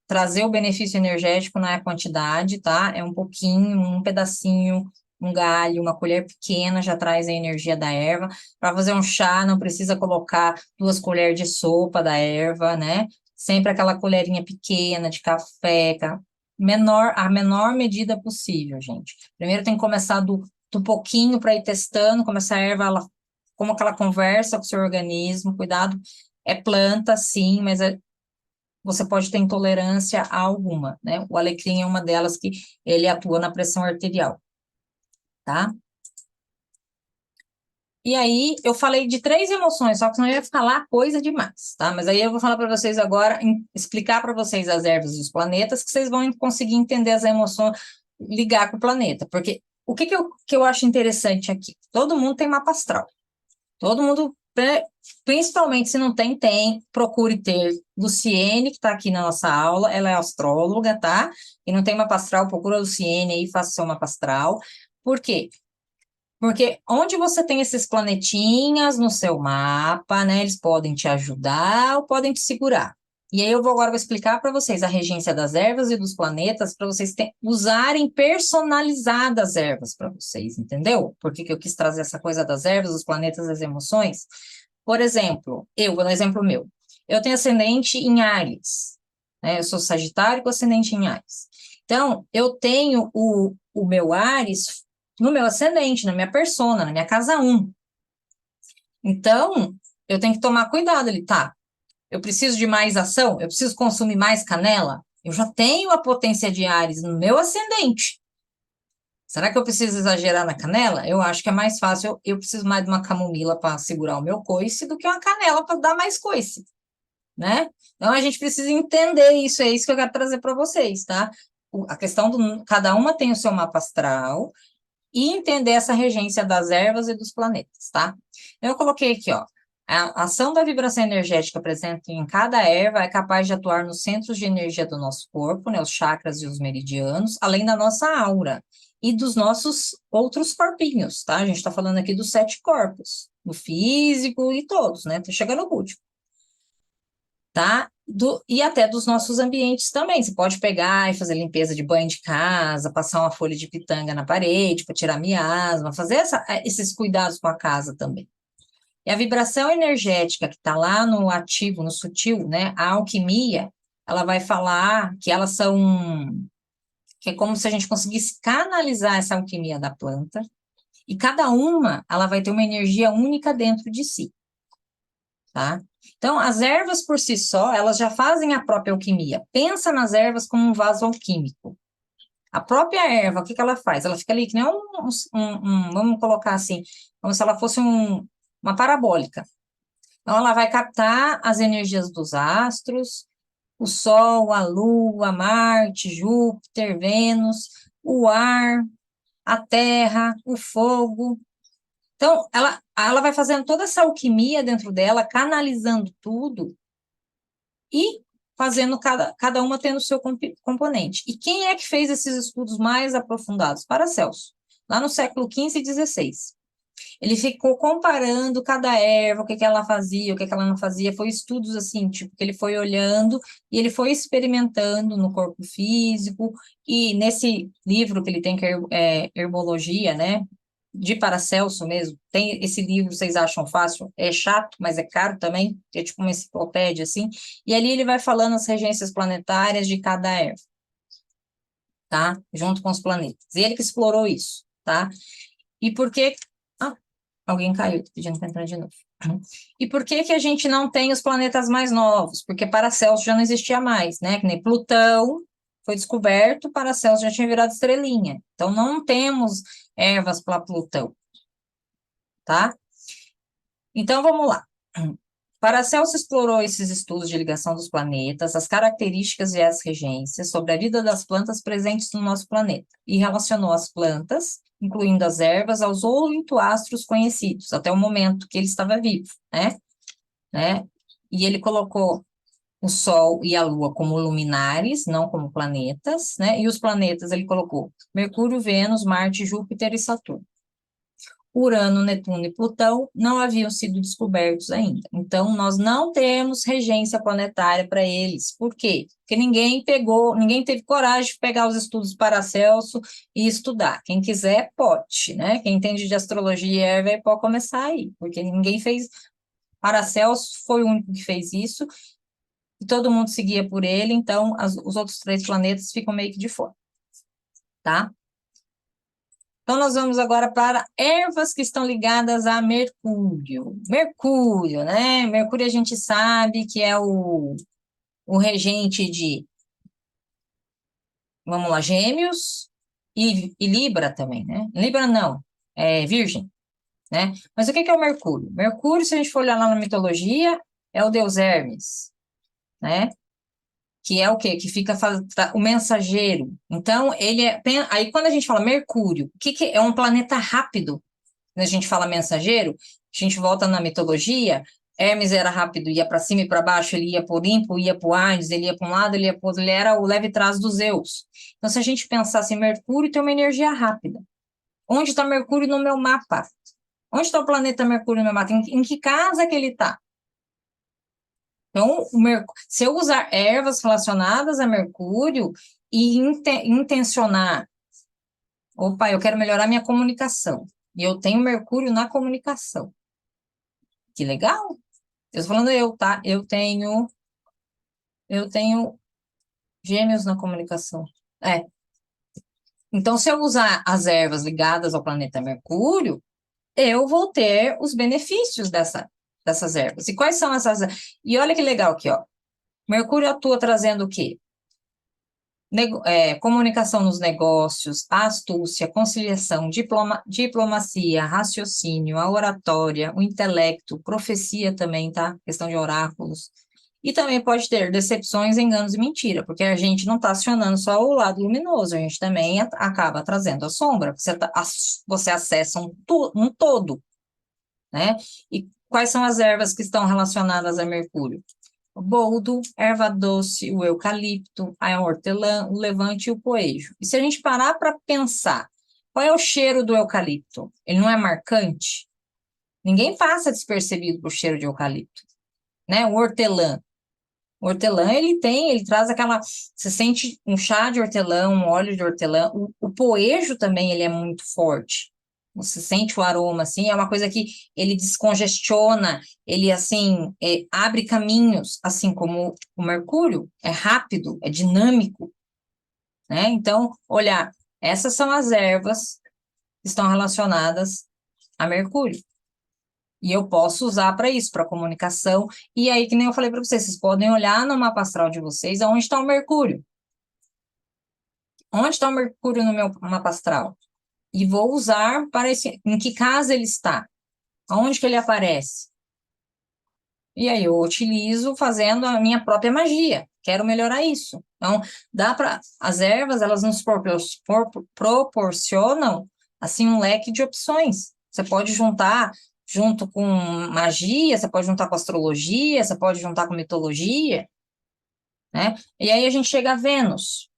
trazer o benefício energético não é a quantidade, tá? É um pouquinho, um pedacinho, um galho, uma colher pequena já traz a energia da erva. Para fazer um chá, não precisa colocar 2 colheres de sopa da erva, né? Sempre aquela colherinha pequena de café, a menor medida possível, gente. Primeiro tem que começar do pouquinho para ir testando, como essa erva, como que ela conversa com o seu organismo, cuidado. É planta, sim, mas você pode ter intolerância a alguma, né? O alecrim é uma delas que ele atua na pressão arterial, tá? E aí, eu falei de 3 emoções, só que senão eu ia falar coisa demais, tá? Mas aí eu vou falar para vocês agora, explicar para vocês as ervas e os planetas, que vocês vão conseguir entender as emoções, ligar com o planeta. Porque o que eu acho interessante aqui? Todo mundo tem mapa astral. Todo mundo, principalmente se não tem, procure ter Luciene, que está aqui na nossa aula, ela é astróloga, tá? E não tem mapa astral, procura a Luciene aí, faça seu mapa astral. Por quê? Porque onde você tem esses planetinhas no seu mapa, né? Eles podem te ajudar ou podem te segurar. E aí agora vou explicar para vocês a regência das ervas e dos planetas, para vocês usarem personalizadas as ervas para vocês, entendeu? Por que que eu quis trazer essa coisa das ervas, dos planetas, das emoções? Por exemplo, vou dar um exemplo meu. Eu tenho ascendente em Áries, né? Eu sou Sagitário com ascendente em Áries. Então, eu tenho o meu Áries no meu ascendente, na minha persona, na minha casa 1. Então, eu tenho que tomar cuidado ali, tá? Eu preciso de mais ação? Eu preciso consumir mais canela? Eu já tenho a potência de Áries no meu ascendente. Será que eu preciso exagerar na canela? Eu acho que é mais fácil, eu preciso mais de uma camomila para segurar o meu coice do que uma canela para dar mais coice, né? Então, a gente precisa entender isso, é isso que eu quero trazer para vocês, tá? A questão cada uma tem o seu mapa astral, e entender essa regência das ervas e dos planetas, tá? Eu coloquei aqui, ó, a ação da vibração energética presente em cada erva é capaz de atuar nos centros de energia do nosso corpo, né, os chakras e os meridianos, além da nossa aura e dos nossos outros corpinhos, tá? A gente tá falando aqui dos 7 corpos, do físico e todos, né? Tá chegando no último, tá? E até dos nossos ambientes também. Você pode pegar e fazer limpeza de banho de casa, passar uma folha de pitanga na parede para tirar miasma, fazer esses cuidados com a casa também. E a vibração energética que está lá no ativo, no sutil, né? A alquimia, ela vai falar que elas são, que é como se a gente conseguisse canalizar essa alquimia da planta, e cada uma, ela vai ter uma energia única dentro de si, tá? Então, as ervas por si só, elas já fazem a própria alquimia. Pensa nas ervas como um vaso alquímico. A própria erva, o que que ela faz? Ela fica ali que nem vamos colocar assim, como se ela fosse uma parabólica. Então, ela vai captar as energias dos astros, o Sol, a Lua, Marte, Júpiter, Vênus, o ar, a terra, o fogo. Então, ela vai fazendo toda essa alquimia dentro dela, canalizando tudo e fazendo cada uma tendo o seu componente. E quem é que fez esses estudos mais aprofundados? Paracelso, lá no século XV e XVI. Ele ficou comparando cada erva, o que que ela fazia, o que que ela não fazia. Foi estudos assim, tipo, que ele foi olhando e ele foi experimentando no corpo físico. E nesse livro que ele tem, que é Herbologia, né? De Paracelso mesmo, tem esse livro, vocês acham fácil? É chato, mas é caro também, é tipo uma enciclopédia, assim, e ali ele vai falando as regências planetárias de cada erva, tá? Junto com os planetas. E ele que explorou isso, tá? E por que... Ah, alguém caiu, tô pedindo para entrar de novo. E por que que a gente não tem os planetas mais novos? Porque Paracelso já não existia mais, né? Que nem Plutão foi descoberto, Paracelso já tinha virado estrelinha. Então, não temos ervas para Plutão, tá? Então, vamos lá. Paracelso explorou esses estudos de ligação dos planetas, as características e as regências sobre a vida das plantas presentes no nosso planeta, e relacionou as plantas, incluindo as ervas, aos 8 astros conhecidos, até o momento que ele estava vivo, né? E ele colocou o Sol e a Lua como luminares, não como planetas, né? E os planetas ele colocou Mercúrio, Vênus, Marte, Júpiter e Saturno. Urano, Netuno e Plutão não haviam sido descobertos ainda. Então, nós não temos regência planetária para eles. Por quê? Porque ninguém teve coragem de pegar os estudos Paracelso e estudar. Quem quiser, pode, né? Quem entende de astrologia pode começar aí, porque ninguém fez. Paracelso foi o único que fez isso, e todo mundo seguia por ele, então os outros 3 planetas ficam meio que de fora, tá? Então, nós vamos agora para ervas que estão ligadas a Mercúrio. Mercúrio, né? Mercúrio a gente sabe que é o regente de, vamos lá, Gêmeos e Libra também, né? Libra não, é Virgem, né? Mas o que é o Mercúrio? Mercúrio, se a gente for olhar lá na mitologia, é o deus Hermes, né? Que é o quê? Que fica o mensageiro. Então, ele é. Aí, quando a gente fala Mercúrio, o que é um planeta rápido? Quando a gente fala mensageiro, a gente volta na mitologia, Hermes era rápido, ia para cima e para baixo, ele ia por Olimpo, ia por Hades, ele ia para um lado, ele ia para outro, ele era o leve trás dos Zeus. Então, se a gente pensasse em Mercúrio, tem uma energia rápida. Onde está Mercúrio no meu mapa? Onde está o planeta Mercúrio no meu mapa? Em que casa que ele está? Então, se eu usar ervas relacionadas a Mercúrio e intencionar, opa, eu quero melhorar minha comunicação, e eu tenho Mercúrio na comunicação. Que legal! Eu estou falando tá? Eu tenho Gêmeos na comunicação. É. Então, se eu usar as ervas ligadas ao planeta Mercúrio, eu vou ter os benefícios dessas ervas. E quais são essas? E olha que legal aqui, ó. Mercúrio atua trazendo o quê? Comunicação nos negócios, astúcia, conciliação, diplomacia, raciocínio, a oratória, o intelecto, profecia também, tá? Questão de oráculos. E também pode ter decepções, enganos e mentira, porque a gente não está acionando só o lado luminoso, a gente também acaba trazendo a sombra. Você acessa um todo, né? E quais são as ervas que estão relacionadas a Mercúrio? O boldo, erva doce, o eucalipto, a hortelã, o levante e o poejo. E se a gente parar para pensar, qual é o cheiro do eucalipto? Ele não é marcante? Ninguém passa despercebido por cheiro de eucalipto, né? O hortelã, ele traz aquela, você sente um chá de hortelã, um óleo de hortelã, o poejo também, ele é muito forte. Você sente o aroma, assim, é uma coisa que ele descongestiona, ele, assim, abre caminhos, assim como o mercúrio, é rápido, é dinâmico, né? Então, olhar, essas são as ervas que estão relacionadas a mercúrio. E eu posso usar para isso, para comunicação. E aí, que nem eu falei para vocês podem olhar no mapa astral de vocês aonde está o Mercúrio. Onde está o Mercúrio no meu mapa astral? E vou usar para em que casa ele está? Aonde que ele aparece? E aí eu utilizo fazendo a minha própria magia. Quero melhorar isso. Então, as ervas, elas nos proporcionam, assim, um leque de opções. Você pode juntar junto com magia, você pode juntar com astrologia, você pode juntar com mitologia, né? E aí a gente chega a Vênus.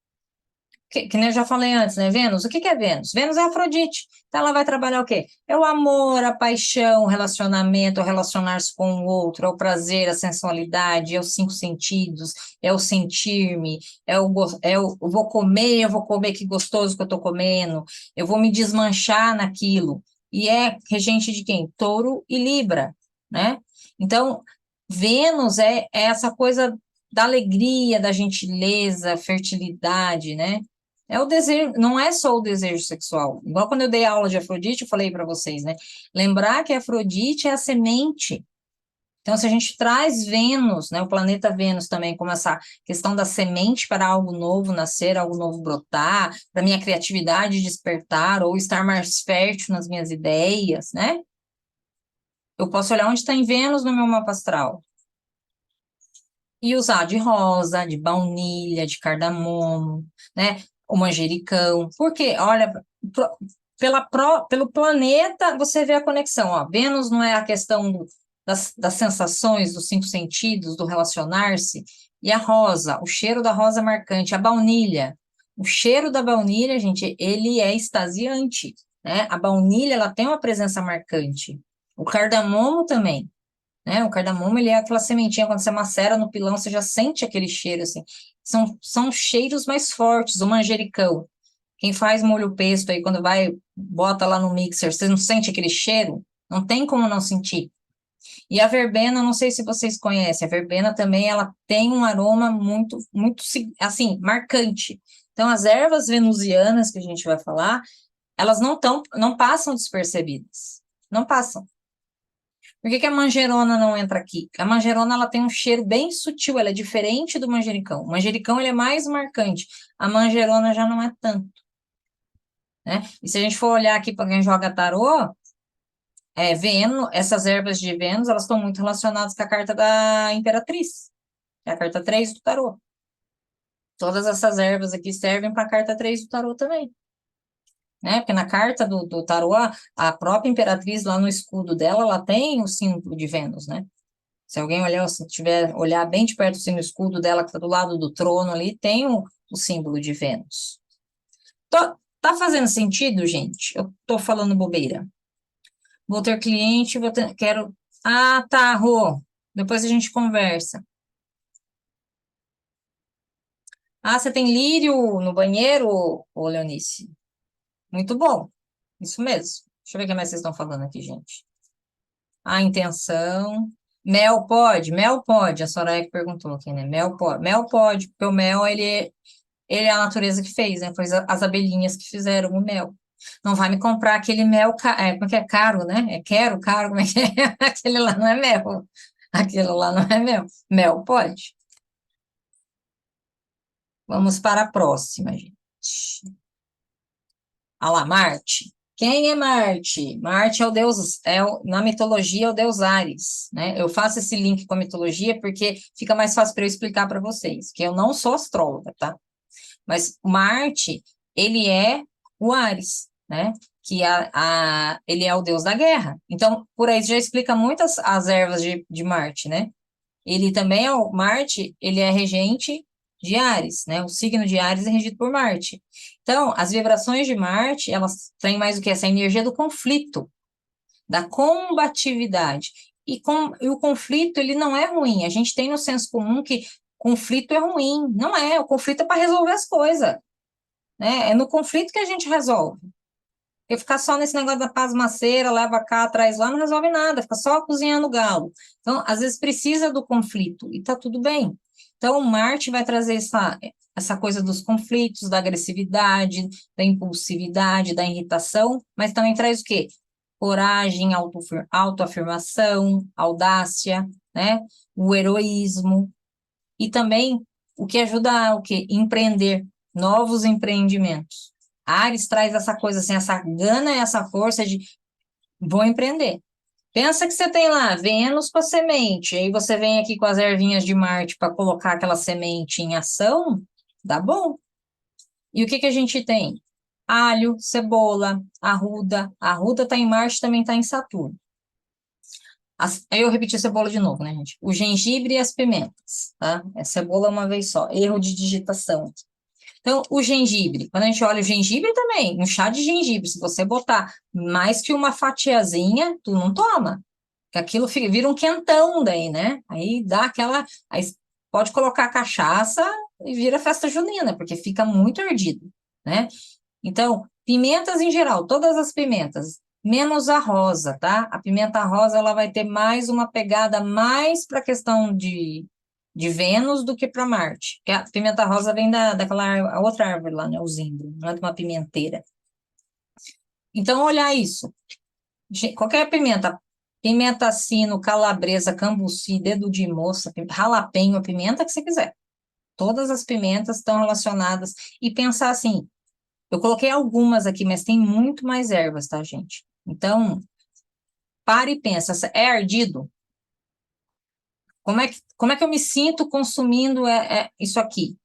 Que nem eu já falei antes, né? Vênus, o que é Vênus? Vênus é Afrodite. Então, ela vai trabalhar o quê? É o amor, a paixão, o relacionamento, o relacionar-se com o outro, é o prazer, a sensualidade, é os 5 sentidos, é o sentir-me, eu vou comer, que gostoso que eu tô comendo, eu vou me desmanchar naquilo. E é regente de quem? Touro e Libra, né? Então, Vênus é essa coisa da alegria, da gentileza, fertilidade, né? É o desejo, não é só o desejo sexual. Igual quando eu dei aula de Afrodite, eu falei para vocês, né? Lembrar que a Afrodite é a semente. Então, se a gente traz Vênus, né, o planeta Vênus também, como essa questão da semente para algo novo nascer, algo novo brotar, para minha criatividade despertar, ou estar mais fértil nas minhas ideias, né? Eu posso olhar onde está em Vênus no meu mapa astral. E usar de rosa, de baunilha, de cardamomo, né? O manjericão. Porque, olha, pelo planeta, você vê a conexão. Ó. Vênus não é a questão das sensações, dos 5 sentidos, do relacionar-se. E a rosa, o cheiro da rosa marcante, a baunilha. O cheiro da baunilha, gente, ele é extasiante, né? A baunilha, ela tem uma presença marcante. O cardamomo também, né? O cardamomo, ele é aquela sementinha, quando você macera no pilão, você já sente aquele cheiro, assim. São cheiros mais fortes, o manjericão. Quem faz molho pesto aí, quando vai, bota lá no mixer, você não sente aquele cheiro? Não tem como não sentir. E a verbena, não sei se vocês conhecem, a verbena também, ela tem um aroma muito, muito, assim, marcante. Então, as ervas venusianas que a gente vai falar, elas não passam despercebidas. Não passam. Por que que a manjerona não entra aqui? A manjerona, ela tem um cheiro bem sutil, ela é diferente do manjericão. O manjericão, ele é mais marcante. A manjerona já não é tanto, né? E se a gente for olhar aqui para quem joga tarô, Vênus, essas ervas de Vênus, elas estão muito relacionadas com a carta da Imperatriz, que é a carta 3 do tarô. Todas essas ervas aqui servem para a carta 3 do tarô também, né? Porque na carta do tarô, a própria Imperatriz, lá no escudo dela, ela tem o símbolo de Vênus, né? Se alguém olhar, se tiver olhar bem de perto assim, no escudo dela, que está do lado do trono ali, tem o símbolo de Vênus. Tá fazendo sentido, gente? Eu tô falando bobeira. Vou ter cliente, quero. Ah, tá, Rô. Depois a gente conversa. Ah, você tem lírio no banheiro, ô Leonice? Muito bom. Isso mesmo. Deixa eu ver o que mais vocês estão falando aqui, gente. A intenção. Mel pode? Mel pode. A Soraya que perguntou aqui, né? Mel pode. Mel pode, porque o mel, ele é a natureza que fez, né? Foi as abelhinhas que fizeram o mel. Não vai me comprar aquele mel, como é que é caro, né? É quero, caro, como é que é? Aquele lá não é mel. Aquilo lá não é mel. Mel pode. Vamos para a próxima, gente. Olha lá, Marte. Quem é Marte? Marte é o deus, na mitologia é o deus Ares, né? Eu faço esse link com a mitologia porque fica mais fácil para eu explicar para vocês, que eu não sou astróloga, tá? Mas Marte, ele é o Ares, né? Que ele é o deus da guerra. Então, por aí já explica muitas as ervas de Marte, né? Ele também é Marte, ele é regente de Áries, né? O signo de Áries é regido por Marte. Então, as vibrações de Marte, elas têm mais o que? Essa energia do conflito, da combatividade. E o conflito, ele não é ruim. A gente tem no senso comum que conflito é ruim. Não é, o conflito é para resolver as coisas, né? É no conflito que a gente resolve. Porque ficar só nesse negócio da pasmaceira, leva cá, traz lá, não resolve nada, fica só cozinhando galo. Então, às vezes precisa do conflito, e tá tudo bem. Então, o Marte vai trazer essa coisa dos conflitos, da agressividade, da impulsividade, da irritação, mas também traz o quê? Coragem, autoafirmação, audácia, né? O heroísmo, e também o que ajuda a o quê? Empreender novos empreendimentos. Ares traz essa coisa assim, essa gana e essa força de vou empreender. Pensa que você tem lá Vênus para semente, aí você vem aqui com as ervinhas de Marte para colocar aquela semente em ação, dá bom. E o que que a gente tem? Alho, cebola, arruda. A arruda está em Marte, também está em Saturno. Aí eu repeti cebola de novo, né, gente? O gengibre e as pimentas, tá? É cebola uma vez só. Erro de digitação. Então, o gengibre, quando a gente olha o gengibre também, um chá de gengibre, se você botar mais que uma fatiazinha, tu não toma. Porque aquilo vira um quentão daí, né? Aí dá aquela. Aí pode colocar cachaça e vira festa junina, porque fica muito ardido, né? Então, pimentas em geral, todas as pimentas, menos a rosa, tá? A pimenta rosa, ela vai ter mais uma pegada mais para a questão de Vênus do que para Marte. Porque a pimenta rosa vem daquela a outra árvore lá, né? O zimbro, não é de uma pimenteira. Então, olhar isso. Qualquer pimenta, pimenta sino, calabresa, cambuci, dedo de moça, ralapenho, a pimenta que você quiser. Todas as pimentas estão relacionadas. E pensar assim, eu coloquei algumas aqui, mas tem muito mais ervas, tá, gente? Então, pare e pensa, é ardido? Como é que eu me sinto consumindo isso aqui?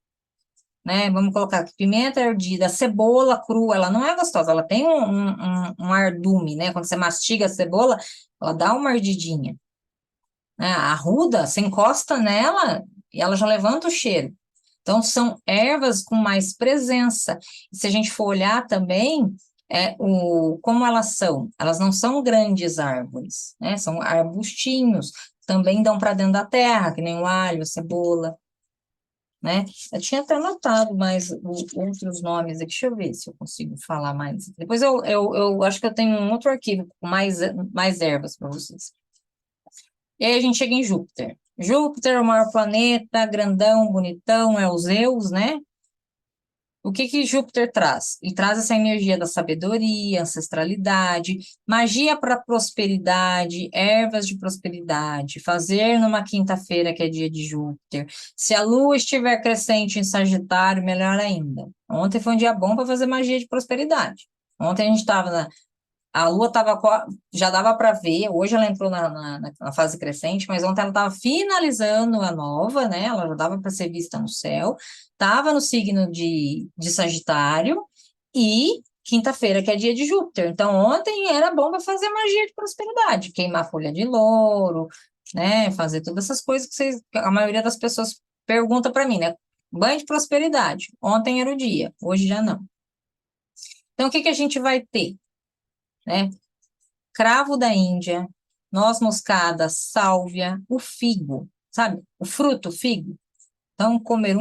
Né? Vamos colocar aqui, pimenta ardida, cebola crua, ela não é gostosa, ela tem um ardume, né? Quando você mastiga a cebola, ela dá uma ardidinha. Né? A arruda, você encosta nela, e ela já levanta o cheiro. Então, são ervas com mais presença. E se a gente for olhar também, como elas não são grandes árvores, né? São arbustinhos, também dão para dentro da terra, que nem o alho, a cebola, né? Eu tinha até anotado mais outros nomes aqui, deixa eu ver se eu consigo falar mais. Depois eu acho que eu tenho um outro arquivo com mais ervas para vocês. E aí a gente chega em Júpiter. Júpiter é o maior planeta, grandão, bonitão, é o Zeus, né? O que que Júpiter traz? Ele traz essa energia da sabedoria, ancestralidade, magia para prosperidade, ervas de prosperidade, fazer numa quinta-feira, que é dia de Júpiter. Se a lua estiver crescente em Sagitário, melhor ainda. Ontem foi um dia bom para fazer magia de prosperidade. Ontem a gente estava a Lua estava, já dava para ver, hoje ela entrou na fase crescente, mas ontem ela estava finalizando a nova, né? Ela já dava para ser vista no céu, estava no signo de Sagitário, e quinta-feira, que é dia de Júpiter. Então, ontem era bom para fazer magia de prosperidade, queimar folha de louro, né? Fazer todas essas coisas que a maioria das pessoas pergunta para mim, né? Banho de prosperidade. Ontem era o dia, hoje já não. Então, o que que a gente vai ter? Né? Cravo da Índia, noz moscada, sálvia, o figo, sabe? O fruto, o figo. Então, comer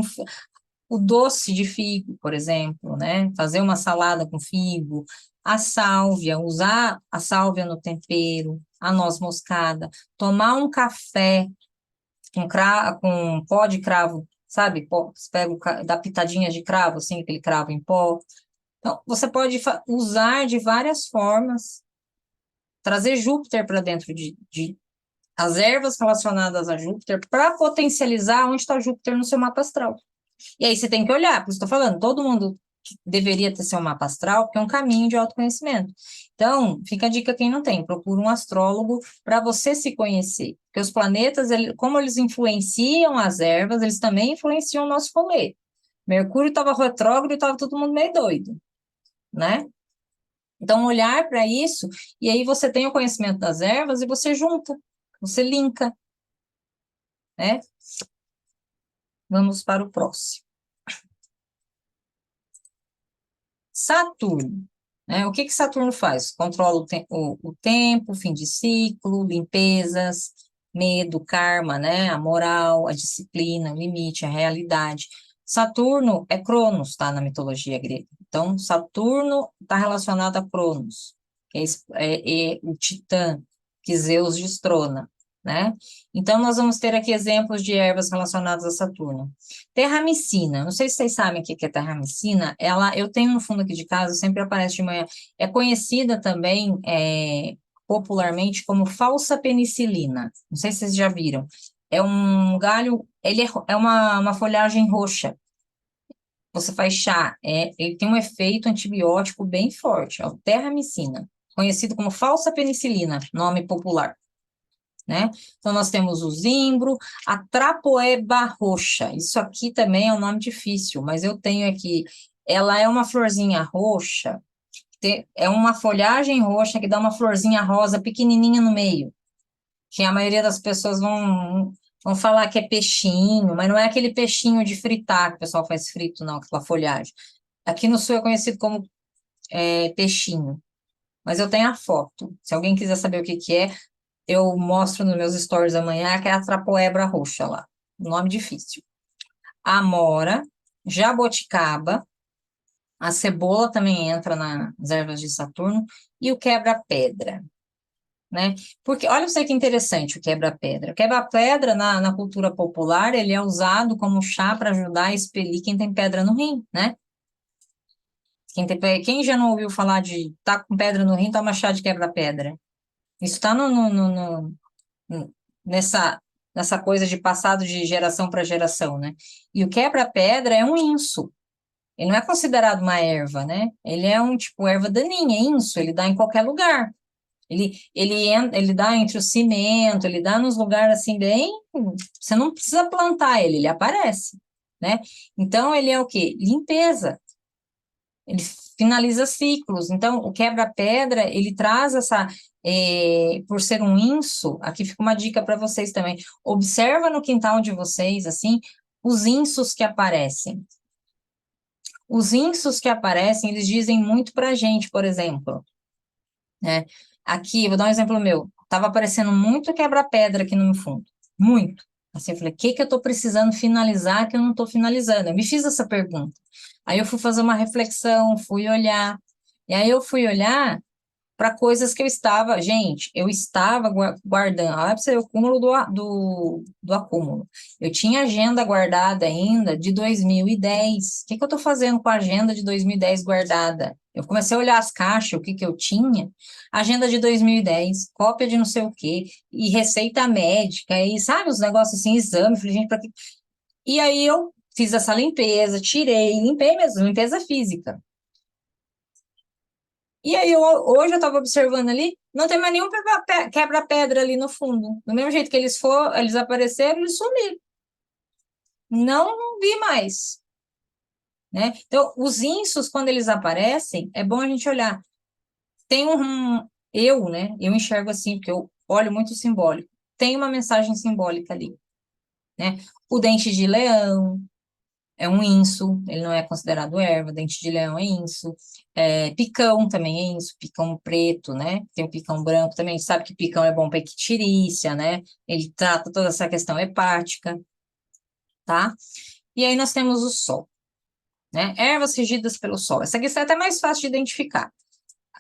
o doce de figo, por exemplo, né? Fazer uma salada com figo, a sálvia, usar a sálvia no tempero, a noz moscada, tomar um café com pó de cravo, sabe? Você pega dá pitadinhas de cravo, assim, aquele cravo em pó. Então, você pode usar de várias formas, trazer Júpiter para dentro de as ervas relacionadas a Júpiter para potencializar onde está Júpiter no seu mapa astral. E aí você tem que olhar, por isso estou falando, todo mundo deveria ter seu mapa astral, porque é um caminho de autoconhecimento. Então, fica a dica quem não tem, procura um astrólogo para você se conhecer. Porque os planetas, como eles influenciam as ervas, eles também influenciam o nosso rolê. Mercúrio estava retrógrado e estava todo mundo meio doido, né? Então, olhar para isso, e aí você tem o conhecimento das ervas e você junta, você linka, né? Vamos para o próximo. Saturno, né? O que que Saturno faz? Controla o tempo, fim de ciclo, limpezas, medo, karma, né? A moral, a disciplina, o limite, a realidade. Saturno é Cronos, tá? Na mitologia grega. Então, Saturno está relacionado a Cronos, que é o titã que Zeus destrona, né? Então, nós vamos ter aqui exemplos de ervas relacionadas a Saturno. Terramicina, não sei se vocês sabem o que é terramicina, eu tenho no fundo aqui de casa, sempre aparece de manhã, é conhecida também popularmente como falsa penicilina, não sei se vocês já viram, é um galho, ele é uma folhagem roxa, você faz chá, ele tem um efeito antibiótico bem forte, é o terramicina, conhecido como falsa penicilina, nome popular, né? Então, nós temos o zimbro, a trapoeba roxa. Isso aqui também é um nome difícil, mas eu tenho aqui. Ela é uma florzinha roxa, é uma folhagem roxa que dá uma florzinha rosa pequenininha no meio, que a maioria das pessoas vão falar que é peixinho, mas não é aquele peixinho de fritar que o pessoal faz frito, não, aquela folhagem. Aqui no sul é conhecido como peixinho, mas eu tenho a foto. Se alguém quiser saber o que que é, eu mostro nos meus stories amanhã, que é a trapoebra roxa lá. Nome difícil. Amora, jaboticaba, a cebola também entra nas ervas de Saturno, e o quebra-pedra, né? Porque, olha você que interessante o quebra-pedra. O quebra-pedra, na cultura popular, ele é usado como chá para ajudar a expelir quem tem pedra no rim, né? Quem já não ouviu falar de tá com pedra no rim, toma chá de quebra-pedra. Isso está nessa, nessa coisa de passado de geração para geração, né? E o quebra-pedra é um inso. Ele não é considerado uma erva, né? Ele é um tipo erva daninha, é inso, ele dá em qualquer lugar. Ele dá entre o cimento, ele dá nos lugares assim bem. Você não precisa plantar ele aparece, né? Então ele é o quê? Limpeza. ele finaliza ciclos. Então, o quebra-pedra, ele traz essa, por ser um inso, aqui fica uma dica para vocês também, observa no quintal de vocês, assim, os insos que aparecem. Os insos que aparecem, eles dizem muito para a gente, por exemplo, né? Aqui, vou dar um exemplo meu, estava aparecendo muito quebra-pedra aqui no meu fundo, muito. Assim, eu falei, o que que eu estou precisando finalizar que eu não estou finalizando? Eu me fiz essa pergunta. Aí eu fui fazer uma reflexão, fui olhar, e aí eu fui olhar para coisas que eu estava, gente, eu estava guardando, olha para você ver o cúmulo do acúmulo. Eu tinha agenda guardada ainda de 2010. O que que eu estou fazendo com a agenda de 2010 guardada? Eu comecei a olhar as caixas, o que que eu tinha, agenda de 2010, cópia de não sei o quê, e receita médica, e sabe, os negócios assim, exame, falei, gente, para quê? E aí eu fiz essa limpeza, tirei, limpei mesmo, limpeza física. E aí, hoje eu estava observando ali, não tem mais nenhum quebra-pedra ali no fundo. Do mesmo jeito que eles apareceram, eles sumiram. Não vi mais, né? Então, os insos, quando eles aparecem, é bom a gente olhar. Tem eu, né? Eu enxergo assim, porque eu olho muito simbólico. Tem uma mensagem simbólica ali, né? O dente de leão, é um inso, ele não é considerado erva, dente de leão é inso, picão também é inso, picão preto, né? Tem o picão branco também, a gente sabe que picão é bom para ictirícia, né? Ele trata toda essa questão hepática, tá? E aí nós temos o sol, né? Ervas regidas pelo sol. Essa aqui é até mais fácil de identificar.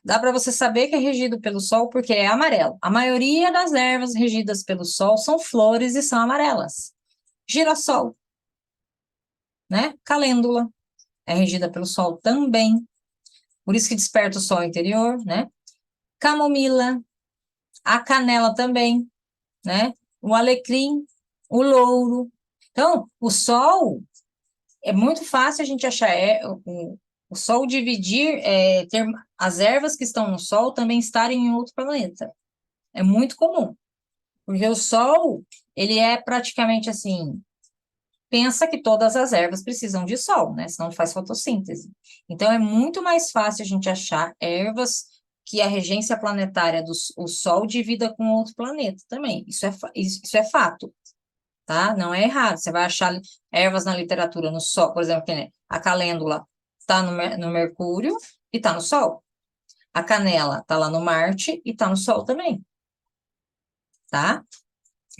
Dá para você saber que é regido pelo sol porque é amarelo. A maioria das ervas regidas pelo sol são flores e são amarelas. Girassol, né? Calêndula é regida pelo sol também. Por isso que desperta o sol interior, né? Camomila, a canela também, né? O alecrim, o louro. Então, o sol, é muito fácil a gente achar, o sol dividir, ter as ervas que estão no sol também estarem em outro planeta. É muito comum, porque o sol, ele é praticamente assim, pensa que todas as ervas precisam de sol, né? Senão faz fotossíntese. Então, é muito mais fácil a gente achar ervas que a regência planetária o Sol divida com outro planeta também. Isso é fato, tá? Não é errado. Você vai achar ervas na literatura no Sol, por exemplo, a calêndula está no Mercúrio e está no Sol. A canela está lá no Marte e está no Sol também, tá?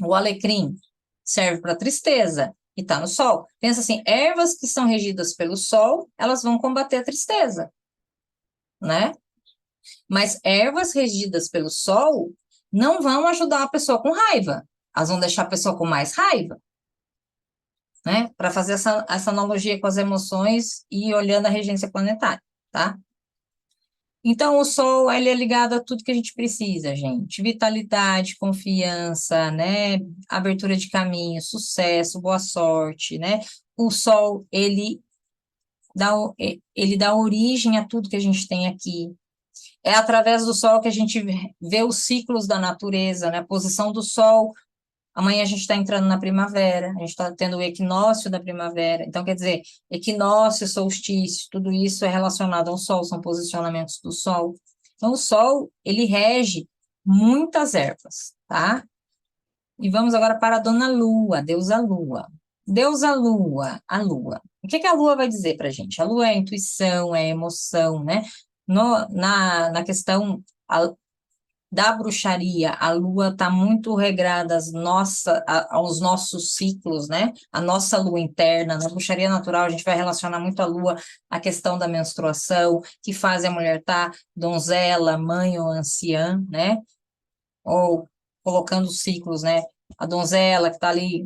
O alecrim serve para tristeza e está no sol. Pensa assim, ervas que são regidas pelo sol, elas vão combater a tristeza, né? Mas ervas regidas pelo sol não vão ajudar a pessoa com raiva. Elas vão deixar a pessoa com mais raiva, né? Para fazer essa analogia com as emoções e olhando a regência planetária, tá? Então, o sol, ele é ligado a tudo que a gente precisa, gente. Vitalidade, confiança, né? Abertura de caminho, sucesso, boa sorte, né? O sol, ele dá origem a tudo que a gente tem aqui. É através do sol que a gente vê os ciclos da natureza, né? A posição do sol. Amanhã a gente está entrando na primavera, a gente está tendo o equinócio da primavera. Então, quer dizer, equinócio, solstício, tudo isso é relacionado ao sol, são posicionamentos do sol. Então, o sol, ele rege muitas ervas, tá? E vamos agora para a dona Lua, a deusa Lua. Deusa Lua, a Lua. O que que a Lua vai dizer para a gente? A Lua é a intuição, é a emoção, né? Na questão da bruxaria, a lua está muito regrada aos nossos ciclos, né? A nossa lua interna. Na bruxaria natural, a gente vai relacionar muito a lua à questão da menstruação, que faz a mulher estar donzela, mãe ou anciã, né? Ou colocando os ciclos, né? A donzela que está ali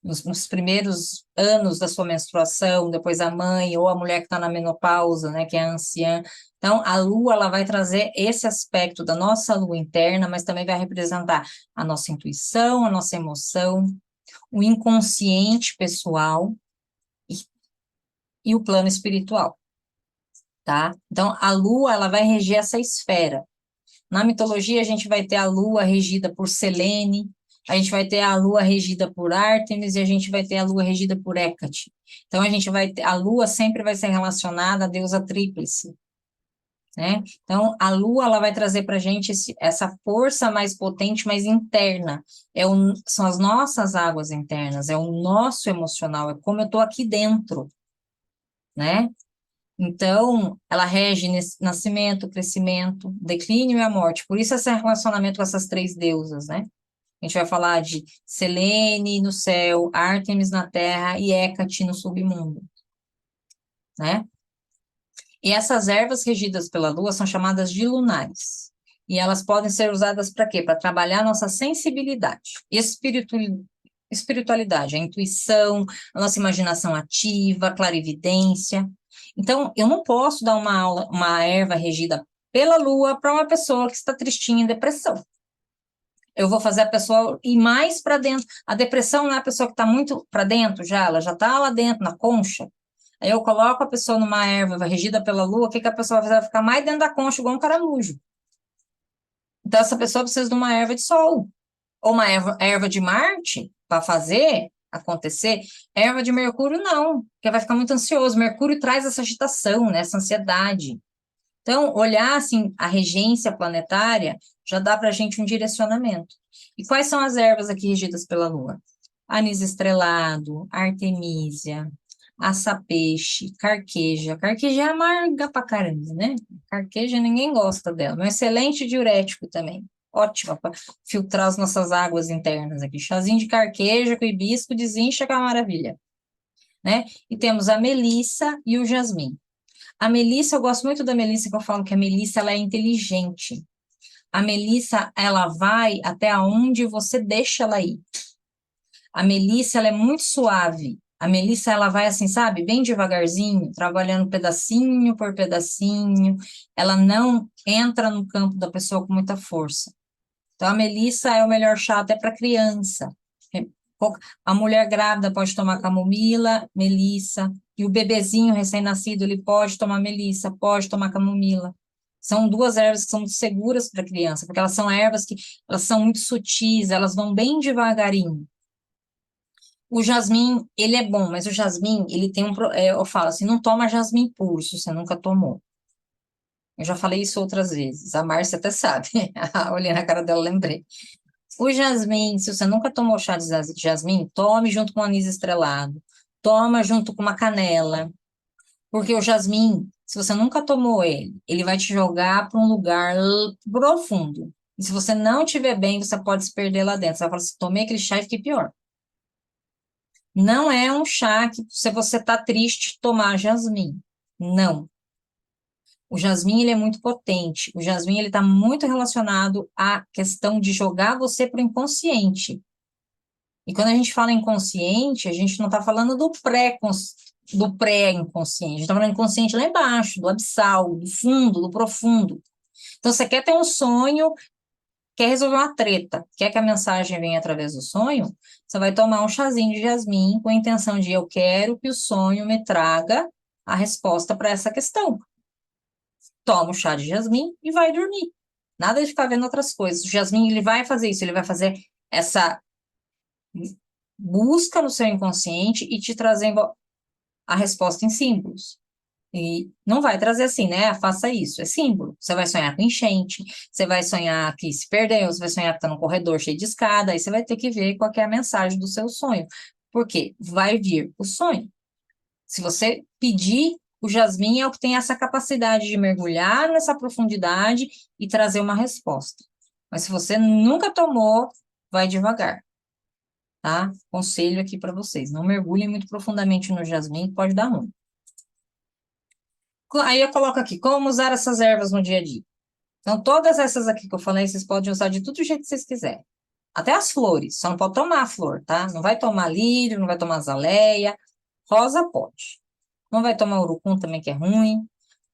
nos primeiros anos da sua menstruação, depois a mãe ou a mulher que está na menopausa, né, que é a anciã. Então, a lua, ela vai trazer esse aspecto da nossa lua interna, mas também vai representar a nossa intuição, a nossa emoção, o inconsciente pessoal e, e o plano espiritual, tá? Então, a lua, ela vai reger essa esfera. Na mitologia, a gente vai ter a lua regida por Selene, a gente vai ter a lua regida por Ártemis e a gente vai ter a lua regida por Hécate. Então, a gente vai ter, a lua sempre vai ser relacionada à deusa tríplice, né? Então, a lua, ela vai trazer para a gente essa força mais potente, mais interna. São as nossas águas internas, é o nosso emocional, é como eu estou aqui dentro, né? Então, ela rege nascimento, crescimento, declínio e a morte. Por isso, esse relacionamento com essas três deusas, né? A gente vai falar de Selene no céu, Ártemis na terra e Hécate no submundo, né? E essas ervas regidas pela lua são chamadas de lunares. E elas podem ser usadas para quê? Para trabalhar nossa sensibilidade, espiritualidade, a intuição, a nossa imaginação ativa, a clarividência. Então, eu não posso dar uma aula, uma erva regida pela lua para uma pessoa que está tristinha em depressão. Eu vou fazer a pessoa ir mais para dentro. A depressão não é a pessoa que está muito para dentro já, ela já está lá dentro, na concha. Aí eu coloco a pessoa numa erva regida pela lua, o que que a pessoa vai fazer? Vai ficar mais dentro da concha, igual um caramujo. Então, essa pessoa precisa de uma erva de sol, ou uma erva de Marte, para fazer acontecer. Erva de Mercúrio, não, porque vai ficar muito ansioso. Mercúrio traz essa agitação, né, essa ansiedade. Então, olhar, assim, a regência planetária já dá para a gente um direcionamento. E quais são as ervas aqui regidas pela Lua? Anis estrelado, artemísia, aça-peixe, carqueja. Carqueja é amarga pra caramba, né? Carqueja ninguém gosta dela, mas excelente diurético também. Ótima para filtrar as nossas águas internas aqui. Chazinho de carqueja com hibisco desincha com a maravilha, né? E temos a melissa e o jasmim. A melissa, eu gosto muito da melissa, que eu falo que a melissa, ela é inteligente. A melissa, ela vai até onde você deixa ela ir. A melissa, ela é muito suave. A melissa, ela vai assim, sabe? Bem devagarzinho, trabalhando pedacinho por pedacinho. Ela não entra no campo da pessoa com muita força. Então, a melissa é o melhor chá até para criança. A mulher grávida pode tomar camomila, melissa, e o bebezinho recém-nascido, ele pode tomar melissa, pode tomar camomila. São duas ervas que são muito seguras para a criança, porque elas são ervas que elas são muito sutis, elas vão bem devagarinho. O jasmim, ele é bom, mas o jasmim, ele tem eu falo assim, não toma jasmim puro, se você nunca tomou. Eu já falei isso outras vezes, a Márcia até sabe, olhei na cara dela, lembrei. O jasmim, se você nunca tomou chá de jasmim, tome junto com anis estrelado. Toma junto com uma canela. Porque o jasmim, se você nunca tomou ele, ele vai te jogar para um lugar profundo. E se você não estiver bem, você pode se perder lá dentro. Você vai falar assim, tomei aquele chá e fiquei pior. Não é um chá que, se você está triste, tomar jasmim. Não. O jasmim, ele é muito potente. O jasmim, ele está muito relacionado à questão de jogar você para o inconsciente. E quando a gente fala inconsciente, a gente não está falando do pré-inconsciente, a gente está falando inconsciente lá embaixo, do abissal, do fundo, do profundo. Então, você quer ter um sonho, quer resolver uma treta, quer que a mensagem venha através do sonho, você vai tomar um chazinho de jasmim com a intenção de eu quero que o sonho me traga a resposta para essa questão. Toma o chá de jasmim e vai dormir. Nada de ficar vendo outras coisas. O jasmim, ele vai fazer isso, ele vai fazer essa busca no seu inconsciente e te trazer a resposta em símbolos. E não vai trazer assim, né? Faça isso, é símbolo. Você vai sonhar com enchente, você vai sonhar que se perdeu, você vai sonhar que está num corredor cheio de escada, aí você vai ter que ver qual que é a mensagem do seu sonho. Porque vai vir o sonho. Se você pedir, o jasmim é o que tem essa capacidade de mergulhar nessa profundidade e trazer uma resposta. Mas se você nunca tomou, vai devagar. Tá? Conselho aqui para vocês, não mergulhem muito profundamente no jasmim, pode dar ruim. Aí eu coloco aqui, como usar essas ervas no dia a dia. Então, todas essas aqui que eu falei, vocês podem usar de todo jeito que vocês quiserem. Até as flores, só não pode tomar a flor, tá? Não vai tomar lírio, não vai tomar azaleia, rosa pode. Não vai tomar urucum também, que é ruim.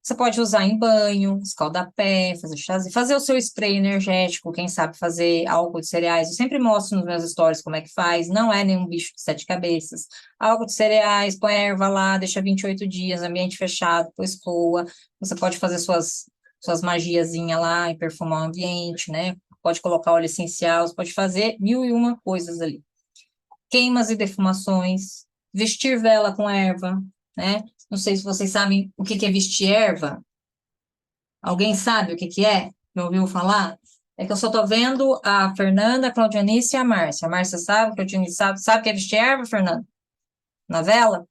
Você pode usar em banho, escaldapé, fazer chazinho, fazer o seu spray energético, quem sabe fazer álcool de cereais. Eu sempre mostro nos meus stories como é que faz, não é nenhum bicho de sete cabeças. Álcool de cereais, põe a erva lá, deixa 28 dias, ambiente fechado, depois coa. Você pode fazer suas magiazinhas lá e perfumar o ambiente, né? pode colocar óleo essencial, você pode fazer 1001 coisas ali. Queimas e defumações, vestir vela com erva, né? Não sei se vocês sabem o que que é vestir erva. Alguém sabe o que que é? Já ouviu falar? É que eu só tô vendo a Fernanda, a Claudianice e a Márcia. A Márcia sabe, a Claudianice sabe. Sabe o que é vestir erva, Fernanda? Na vela?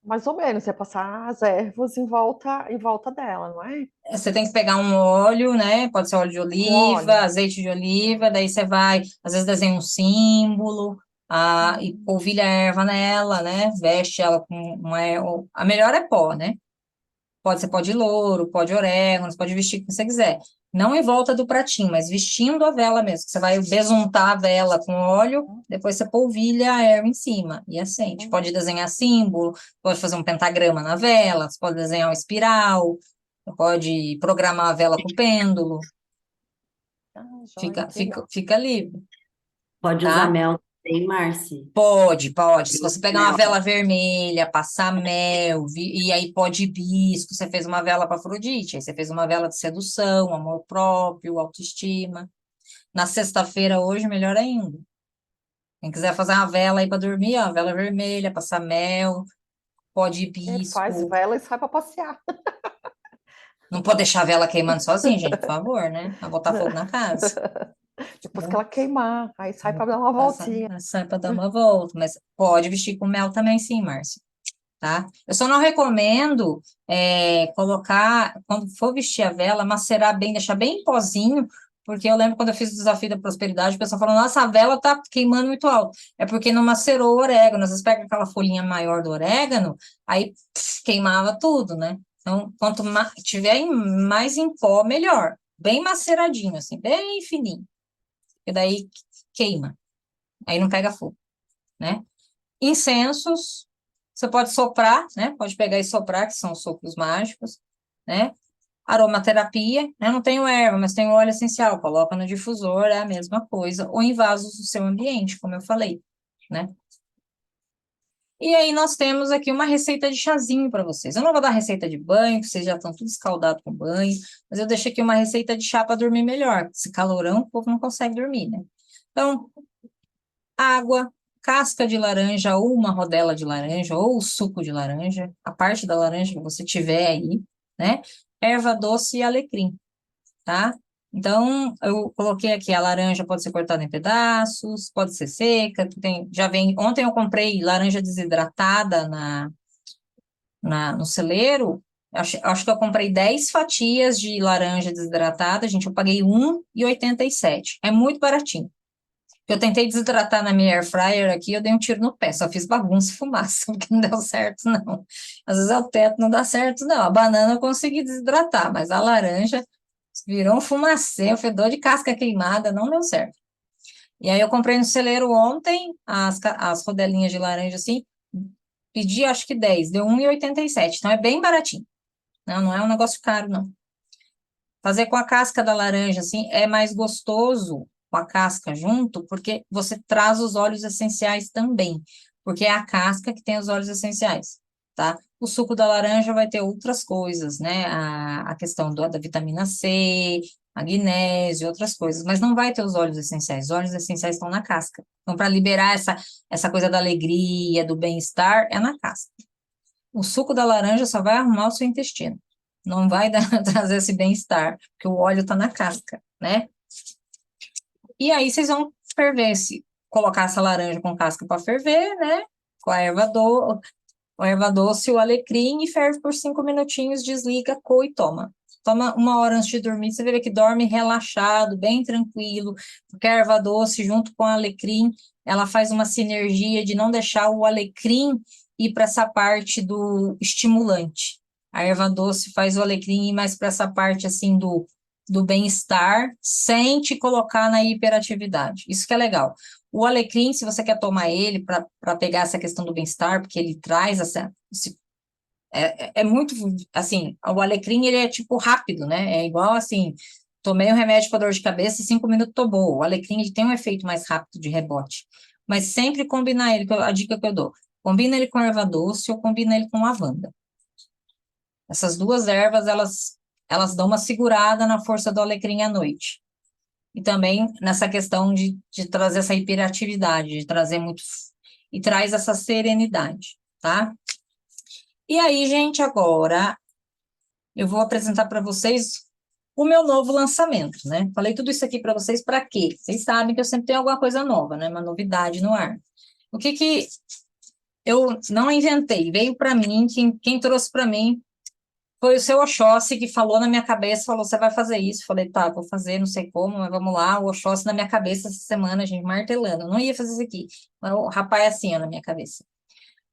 Mais ou menos, é passar as ervas em volta dela, não é? Você tem que pegar um óleo, né? Pode ser óleo de Com oliva, óleo. azeite de oliva, daí você vai, às vezes desenha um símbolo, e Hum, polvilha a erva nela, né? Veste ela com a melhor é pó, né? Pode ser pó de louro, pó de orégano, você pode vestir o que você quiser. Não em volta do pratinho, mas vestindo a vela mesmo. Você vai besuntar a vela com óleo, depois você polvilha a erva em cima e acende. hum. Pode desenhar símbolo, pode fazer um pentagrama na vela, você pode desenhar uma espiral, pode programar a vela com pêndulo, Ah, joia, fica, que fica, legal. fica livre, Pode usar tá? mel também, Marci. Pode, pode. Se você pegar uma Mel. vela vermelha, passar mel, e aí pode hibisco, você fez uma vela para Afrodite, aí você fez uma vela de sedução, amor próprio, autoestima. Na sexta-feira, hoje, melhor ainda. Quem quiser fazer uma vela aí para dormir, ó, vela vermelha, passar mel, pó de Ele faz hibisco. vela e sai para passear. Não pode deixar a vela queimando sozinha, gente, por favor, né? Vai botar fogo na casa. Depois que ela queimar, aí sai para dar uma Passar, voltinha. sai para dar uma volta, mas pode vestir com mel também, sim, Márcia. Tá? Eu só não recomendo colocar, quando for vestir a vela, macerar bem, deixar bem em pozinho, porque eu lembro quando eu fiz o desafio da prosperidade, o pessoal falou, nossa, a vela tá queimando muito alto. É porque não macerou o orégano. Às vezes pega aquela folhinha maior do orégano, aí queimava tudo, né? Então, quanto tiver mais em pó, melhor. Bem maceradinho, assim, bem fininho. Porque daí queima. Aí não pega fogo, né? Incensos, você pode soprar, né? Pode pegar e soprar, que são sopros mágicos, né? Aromaterapia, né? Não tenho erva, mas tenho óleo essencial, coloca no difusor, é a mesma coisa, ou em vasos do seu ambiente, como eu falei, né? E aí nós temos aqui uma receita de chazinho para vocês. Eu não vou dar receita de banho, que vocês já estão tudo escaldados com banho, mas eu deixei aqui uma receita de chá para dormir melhor. Esse calorão, o povo não consegue dormir, né? Então, água, casca de laranja ou uma rodela de laranja ou suco de laranja, a parte da laranja que você tiver aí, né? Erva doce e alecrim, tá? Então, eu coloquei aqui a laranja pode ser cortada em pedaços, pode ser seca, já vem, ontem eu comprei laranja desidratada no celeiro, acho que eu comprei 10 fatias de laranja desidratada, gente, eu paguei R$ 1,87, é muito baratinho. Eu tentei desidratar na minha air fryer aqui, eu dei um tiro no pé, só fiz bagunça e fumaça, porque não deu certo, não. Às vezes é o teto, não dá certo, não. A banana eu consegui desidratar, mas a laranja virou um fumacê, um fedor de casca queimada, não deu certo. E aí eu comprei no celeiro ontem as rodelinhas de laranja assim, pedi acho que 10, deu R$ 1,87, então é bem baratinho. Não é um negócio caro, não. Fazer com a casca da laranja, assim, é mais gostoso com a casca junto, porque você traz os óleos essenciais também, porque é a casca que tem os óleos essenciais, tá? O suco da laranja vai ter outras coisas, né? A questão da vitamina C, magnésio, outras coisas, mas não vai ter os óleos essenciais. Os óleos essenciais estão na casca. Então, para liberar essa coisa da alegria, do bem-estar, é na casca. O suco da laranja só vai arrumar o seu intestino. Não vai trazer esse bem-estar, porque o óleo está na casca, né? E aí vocês vão ferver, se colocar essa laranja com casca para ferver, né? Com a erva doce e o alecrim, e ferve por 5 minutinhos, desliga, coa e toma. Toma 1 hora antes de dormir, você vê que dorme relaxado, bem tranquilo, porque a erva doce, junto com o alecrim, ela faz uma sinergia de não deixar o alecrim ir para essa parte do estimulante. A erva doce faz o alecrim ir mais para essa parte, assim, do bem-estar, sem te colocar na hiperatividade. Isso que é legal. O alecrim, se você quer tomar ele para pegar essa questão do bem-estar, porque ele traz é muito, assim, o alecrim, ele é tipo rápido, né? É igual, assim, tomei um remédio para dor de cabeça e 5 minutos tomou. O alecrim, ele tem um efeito mais rápido de rebote. Mas sempre combinar ele, a dica que eu dou, combina ele com erva doce ou combina ele com lavanda. Essas duas ervas, elas elas dão uma segurada na força do alecrim à noite. E também nessa questão de trazer essa hiperatividade, de trazer muito... E traz essa serenidade, tá? E aí, gente, agora eu vou apresentar para vocês o meu novo lançamento, né? Falei tudo isso aqui para vocês para quê? Vocês sabem que eu sempre tenho alguma coisa nova, né? Uma novidade no ar. O que eu não inventei, veio para mim, quem trouxe para mim foi o seu Oxóssi, que falou na minha cabeça, falou, você vai fazer isso? Falei, tá, vou fazer, não sei como, mas vamos lá. O Oxóssi na minha cabeça essa semana, a gente martelando. Eu não ia fazer isso aqui. Mas o rapaz é assim, ó, na minha cabeça.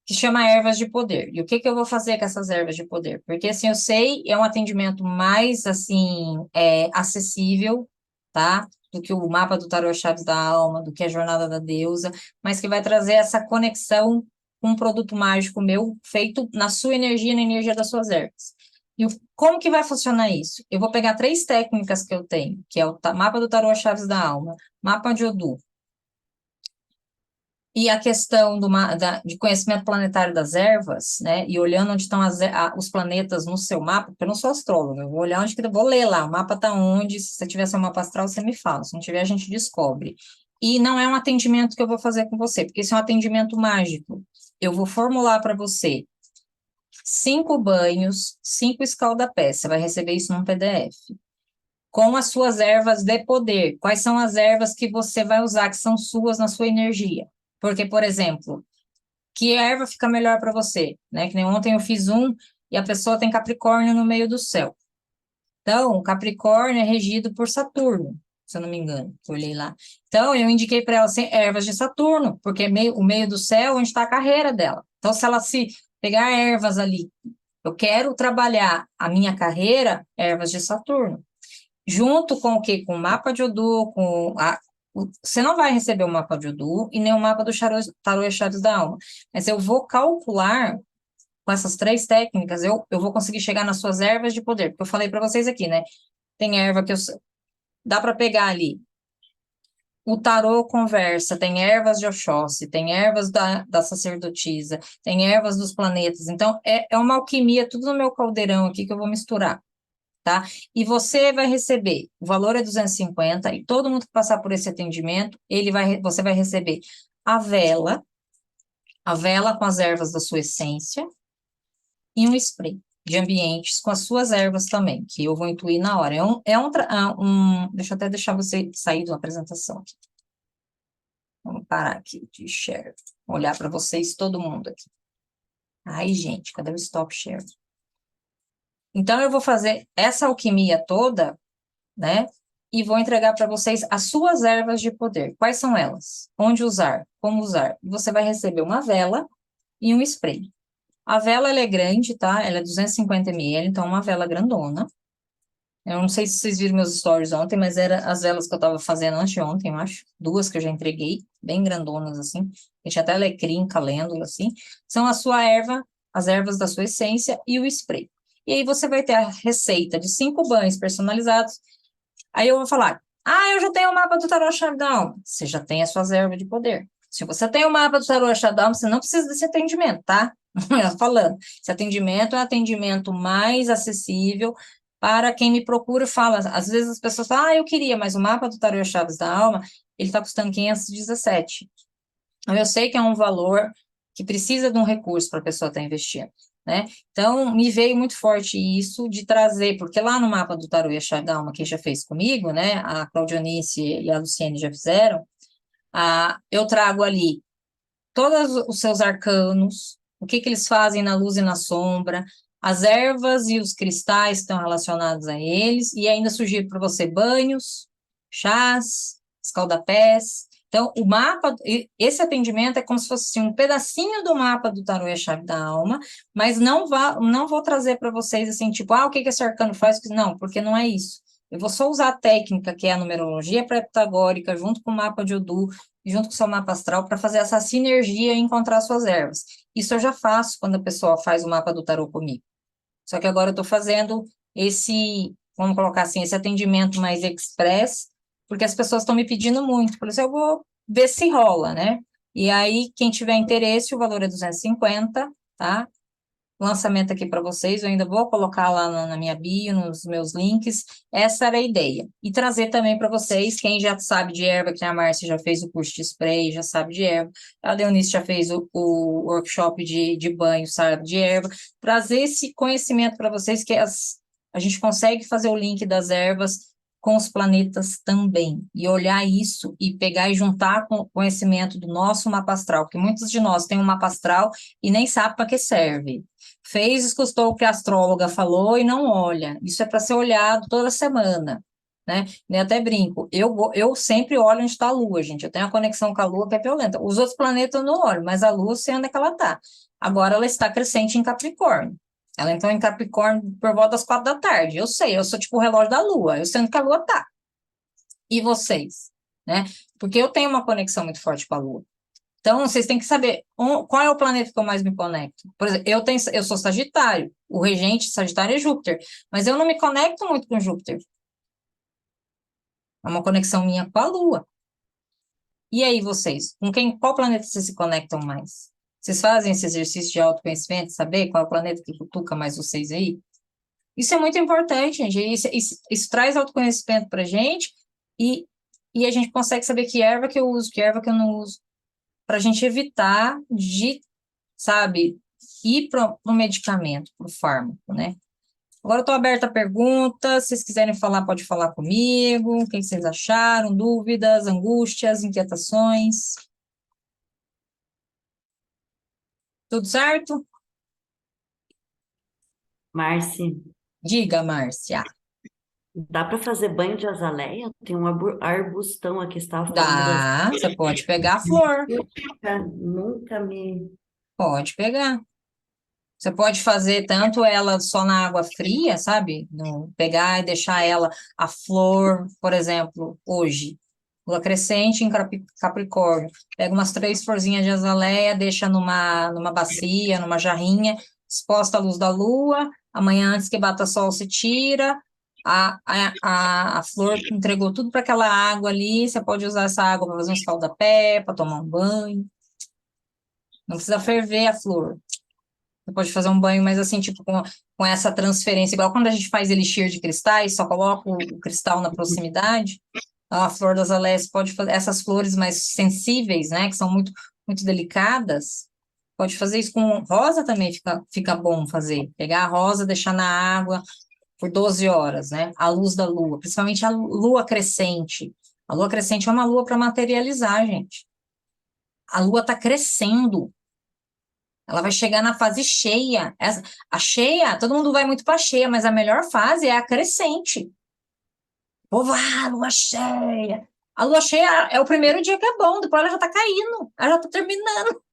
Que chama ervas de poder. E o que eu vou fazer com essas ervas de poder? Porque, assim, eu sei, é um atendimento mais, assim, acessível, tá? Do que o mapa do Tarô Chaves da Alma, do que a Jornada da Deusa, mas que vai trazer essa conexão com um produto mágico meu, feito na sua energia e na energia das suas ervas. E como que vai funcionar isso? Eu vou pegar 3 técnicas que eu tenho, que é o mapa do Tarô Chaves da Alma, mapa de Odu, e a questão de conhecimento planetário das ervas, né? E olhando onde estão os planetas no seu mapa, porque eu não sou astróloga, eu vou olhar onde que eu vou ler lá, o mapa está onde, se você tiver seu mapa astral, você me fala, se não tiver, a gente descobre. E não é um atendimento que eu vou fazer com você, porque isso é um atendimento mágico. Eu vou formular para você 5 banhos, 5 escaldapés, você vai receber isso num PDF. Com as suas ervas de poder. Quais são as ervas que você vai usar, que são suas na sua energia? Porque, por exemplo, que erva fica melhor para você, né? Que nem ontem eu fiz um e a pessoa tem Capricórnio no meio do céu. Então, o Capricórnio é regido por Saturno, se eu não me engano, que eu olhei lá. Então, eu indiquei para ela assim, ervas de Saturno, porque é o meio do céu onde está a carreira dela. Então, se ela se pegar ervas ali, eu quero trabalhar a minha carreira, ervas de Saturno. Junto com o quê? Com o mapa de Odu, você não vai receber o mapa de Odu e nem o mapa do Tarô e Chaves da Alma. Mas eu vou calcular, com essas 3 técnicas, eu vou conseguir chegar nas suas ervas de poder. Porque eu falei para vocês aqui, né? Tem erva que dá para pegar ali. O tarô conversa, tem ervas de Oxóssi, tem ervas da sacerdotisa, tem ervas dos planetas. Então, é uma alquimia, tudo no meu caldeirão aqui que eu vou misturar. Tá? E você vai receber, o valor é 250, e todo mundo que passar por esse atendimento, você vai receber a vela com as ervas da sua essência, e um spray de ambientes com as suas ervas também, que eu vou intuir na hora. Deixa eu até deixar você sair da apresentação aqui. Vamos parar aqui de share. Vou olhar para vocês, todo mundo aqui. Ai, gente, cadê o stop share? Então, eu vou fazer essa alquimia toda, né? E vou entregar para vocês as suas ervas de poder. Quais são elas? Onde usar? Como usar? Você vai receber uma vela e um spray. A vela, ela é grande, tá? Ela é 250 ml, então é uma vela grandona. Eu não sei se vocês viram meus stories ontem, mas eram as velas que eu estava fazendo antes de ontem, eu acho. 2 que eu já entreguei, bem grandonas, assim. Tinha até alecrim, calêndula, assim. São a sua erva, as ervas da sua essência e o spray. E aí você vai ter a receita de 5 banhos personalizados. Aí eu vou falar, eu já tenho o mapa do Tarô Chave da Alma. Você já tem as suas ervas de poder. Se você tem o mapa do Tarô Chave da Alma, você não precisa desse atendimento, tá? Falando, esse atendimento é um atendimento mais acessível para quem me procura e fala. Às vezes as pessoas falam, eu queria, mas o mapa do Tarô Chaves da Alma, ele está custando 517. Então, eu sei que é um valor que precisa de um recurso para a pessoa estar investindo, né? Então, me veio muito forte isso de trazer, porque lá no mapa do Tarô e a Chave da Alma, quem já fez comigo, né? A Claudionice e a Luciene já fizeram, eu trago ali todos os seus arcanos, o que eles fazem na luz e na sombra, as ervas e os cristais estão relacionados a eles, e ainda sugiro para você banhos, chás, escaldapés. Então, o mapa, esse atendimento é como se fosse assim, um pedacinho do mapa do Tarô e a Chave da Alma, mas não vou trazer para vocês assim, tipo, o que esse arcano faz? Não, porque não é isso. Eu vou só usar a técnica, que é a numerologia pré-pitagórica, junto com o mapa de Odu, junto com o seu mapa astral, para fazer essa sinergia e encontrar suas ervas. Isso eu já faço quando a pessoa faz o mapa do tarô comigo. Só que agora eu estou fazendo vamos colocar assim, esse atendimento mais express, porque as pessoas estão me pedindo muito. Por isso eu vou ver se rola, né? E aí, quem tiver interesse, o valor é 250, tá? lançamento aqui para vocês, eu ainda vou colocar lá na minha bio, nos meus links. Essa era a ideia. E trazer também para vocês, quem já sabe de erva, que a Márcia já fez o curso de spray, já sabe de erva, a Deonice já fez o workshop de banho, sabe de erva, trazer esse conhecimento para vocês, que a gente consegue fazer o link das ervas com os planetas também, e olhar isso e pegar e juntar com o conhecimento do nosso mapa astral, porque muitos de nós têm um mapa astral e nem sabe para que serve. Fez, escutou o que a astróloga falou e não olha. Isso é para ser olhado toda semana, né? Eu até brinco, eu sempre olho onde está a Lua, gente. Eu tenho a conexão com a Lua que é violenta. Os outros planetas eu não olho, mas a Lua eu sei onde é que ela está. Agora ela está crescente em Capricórnio. Ela entrou em Capricórnio por volta das 4 da tarde. Eu sei, eu sou tipo o relógio da Lua, eu sei onde que a Lua está. E vocês, né? Porque eu tenho uma conexão muito forte com a Lua. Então, vocês têm que saber qual é o planeta que eu mais me conecto. Por exemplo, eu sou Sagitário, o regente Sagitário é Júpiter, mas eu não me conecto muito com Júpiter. É uma conexão minha com a Lua. E aí, vocês? Qual planeta vocês se conectam mais? Vocês fazem esse exercício de autoconhecimento, saber qual é o planeta que cutuca mais vocês aí? Isso é muito importante, gente. Isso traz autoconhecimento pra gente e a gente consegue saber que erva que eu uso, que erva que eu não uso, para a gente evitar de, sabe, ir para o medicamento, para o fármaco, né? Agora eu estou aberta a perguntas, se vocês quiserem falar, pode falar comigo, o que vocês acharam, dúvidas, angústias, inquietações. Tudo certo? Márcia, Diga, Márcia. dá para fazer banho de azaleia? Tem um arbustão aqui, estava falando das... Dá, você pode pegar a flor, Nunca me... pode pegar. Você pode fazer tanto ela só na água fria, sabe? Pegar e deixar ela, a flor, por exemplo, hoje, lua crescente em Capricórnio. Pega umas 3 florzinhas de azaleia, deixa numa bacia, numa jarrinha, exposta à luz da lua. Amanhã, antes que bata sol, se tira. A flor entregou tudo para aquela água ali. Você pode usar essa água para fazer um escaldapé, para tomar um banho. Não precisa ferver a flor. Você pode fazer um banho, mas assim, tipo, com essa transferência, igual quando a gente faz elixir de cristais, só coloca o cristal na proximidade. Então, a flor das aléias pode fazer, essas flores mais sensíveis, né, que são muito, muito delicadas, pode fazer isso com rosa também, fica bom fazer. Pegar a rosa, deixar na água por 12 horas, né, à luz da lua, principalmente a lua crescente. A lua crescente é uma lua para materializar, gente. A lua está crescendo. Ela vai chegar na fase cheia. A cheia, todo mundo vai muito para a cheia, mas a melhor fase é a crescente. Povo, lua cheia. A lua cheia é o primeiro dia que é bom, depois ela já está caindo, ela já está terminando.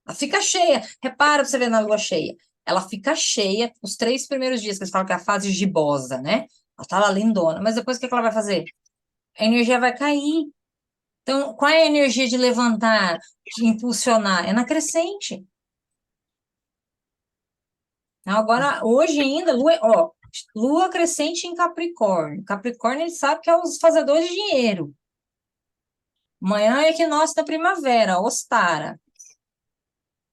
Ela fica cheia. Repara pra você ver na lua cheia. Ela fica cheia os 3 primeiros dias, que eles falam que é a fase gibosa, né? Ela tá lá lindona, mas depois o que ela vai fazer? A energia vai cair. Então, qual é a energia de levantar, de impulsionar? É na crescente. Então, agora, hoje ainda, lua crescente em Capricórnio. Capricórnio, ele sabe que é os fazedores de dinheiro. Amanhã é equinócio da primavera, Ostara.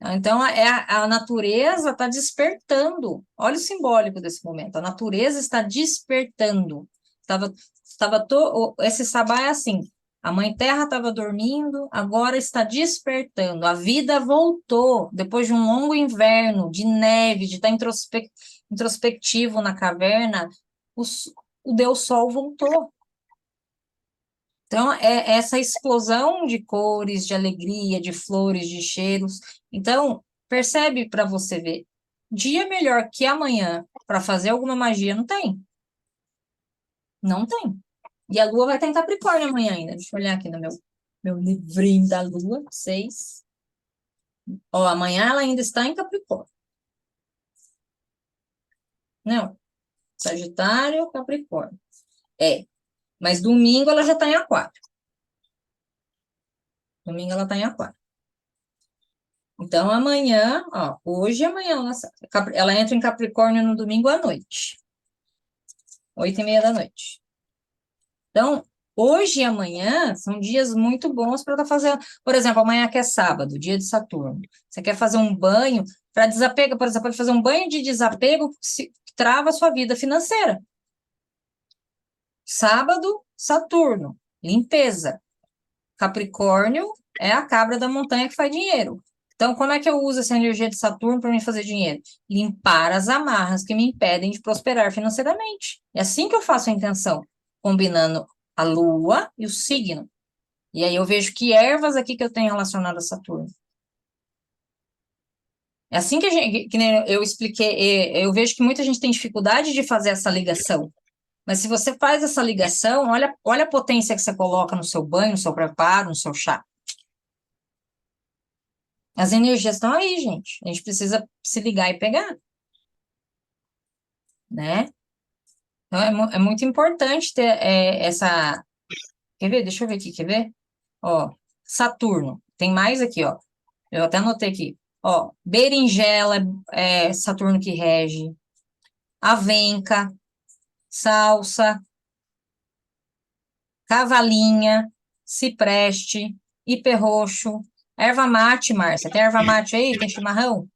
Então, a natureza está despertando. Olha o simbólico desse momento. A natureza está despertando. Esse sabá é assim. A Mãe Terra estava dormindo, agora está despertando. A vida voltou depois de um longo inverno, de neve, de estar introspectivo na caverna. O Deus Sol voltou. Então, é essa explosão de cores, de alegria, de flores, de cheiros. Então, percebe para você ver. Dia melhor que amanhã para fazer alguma magia, não tem. Não tem. E a Lua vai estar em Capricórnio amanhã ainda. Deixa eu olhar aqui no meu livrinho da Lua, 6. Ó, amanhã ela ainda está em Capricórnio. Não, Sagitário, Capricórnio. Mas domingo ela já está em Aquário. Domingo ela está em Aquário. Então, amanhã, ó, hoje e amanhã, ela entra em Capricórnio no domingo à noite. 8h30 da noite. Então, Hoje e amanhã são dias muito bons para estar fazendo. Por exemplo, amanhã que é sábado, dia de Saturno. Você quer fazer um banho para desapego, por exemplo, pode fazer um banho de desapego que trava a sua vida financeira. Sábado, Saturno, limpeza. Capricórnio é a cabra da montanha que faz dinheiro. Então, como é que eu uso essa energia de Saturno para me fazer dinheiro? Limpar as amarras que me impedem de prosperar financeiramente. É assim que eu faço a intenção, combinando a lua e o signo. E aí eu vejo que ervas aqui que eu tenho relacionado a Saturno. É assim que a gente, que nem eu expliquei, eu vejo que muita gente tem dificuldade de fazer essa ligação. Mas se você faz essa ligação, olha a potência que você coloca no seu banho, no seu preparo, no seu chá. As energias estão aí, gente. A gente precisa se ligar e pegar, né? Então, é muito importante ter essa... Quer ver? Deixa eu ver aqui, quer ver? Ó, Saturno. Tem mais aqui, ó. Eu até anotei aqui. Ó, berinjela é Saturno que rege. Avenca, salsa, cavalinha, cipreste, ipê roxo, erva mate, Márcia. Tem erva mate aí? Tem chimarrão?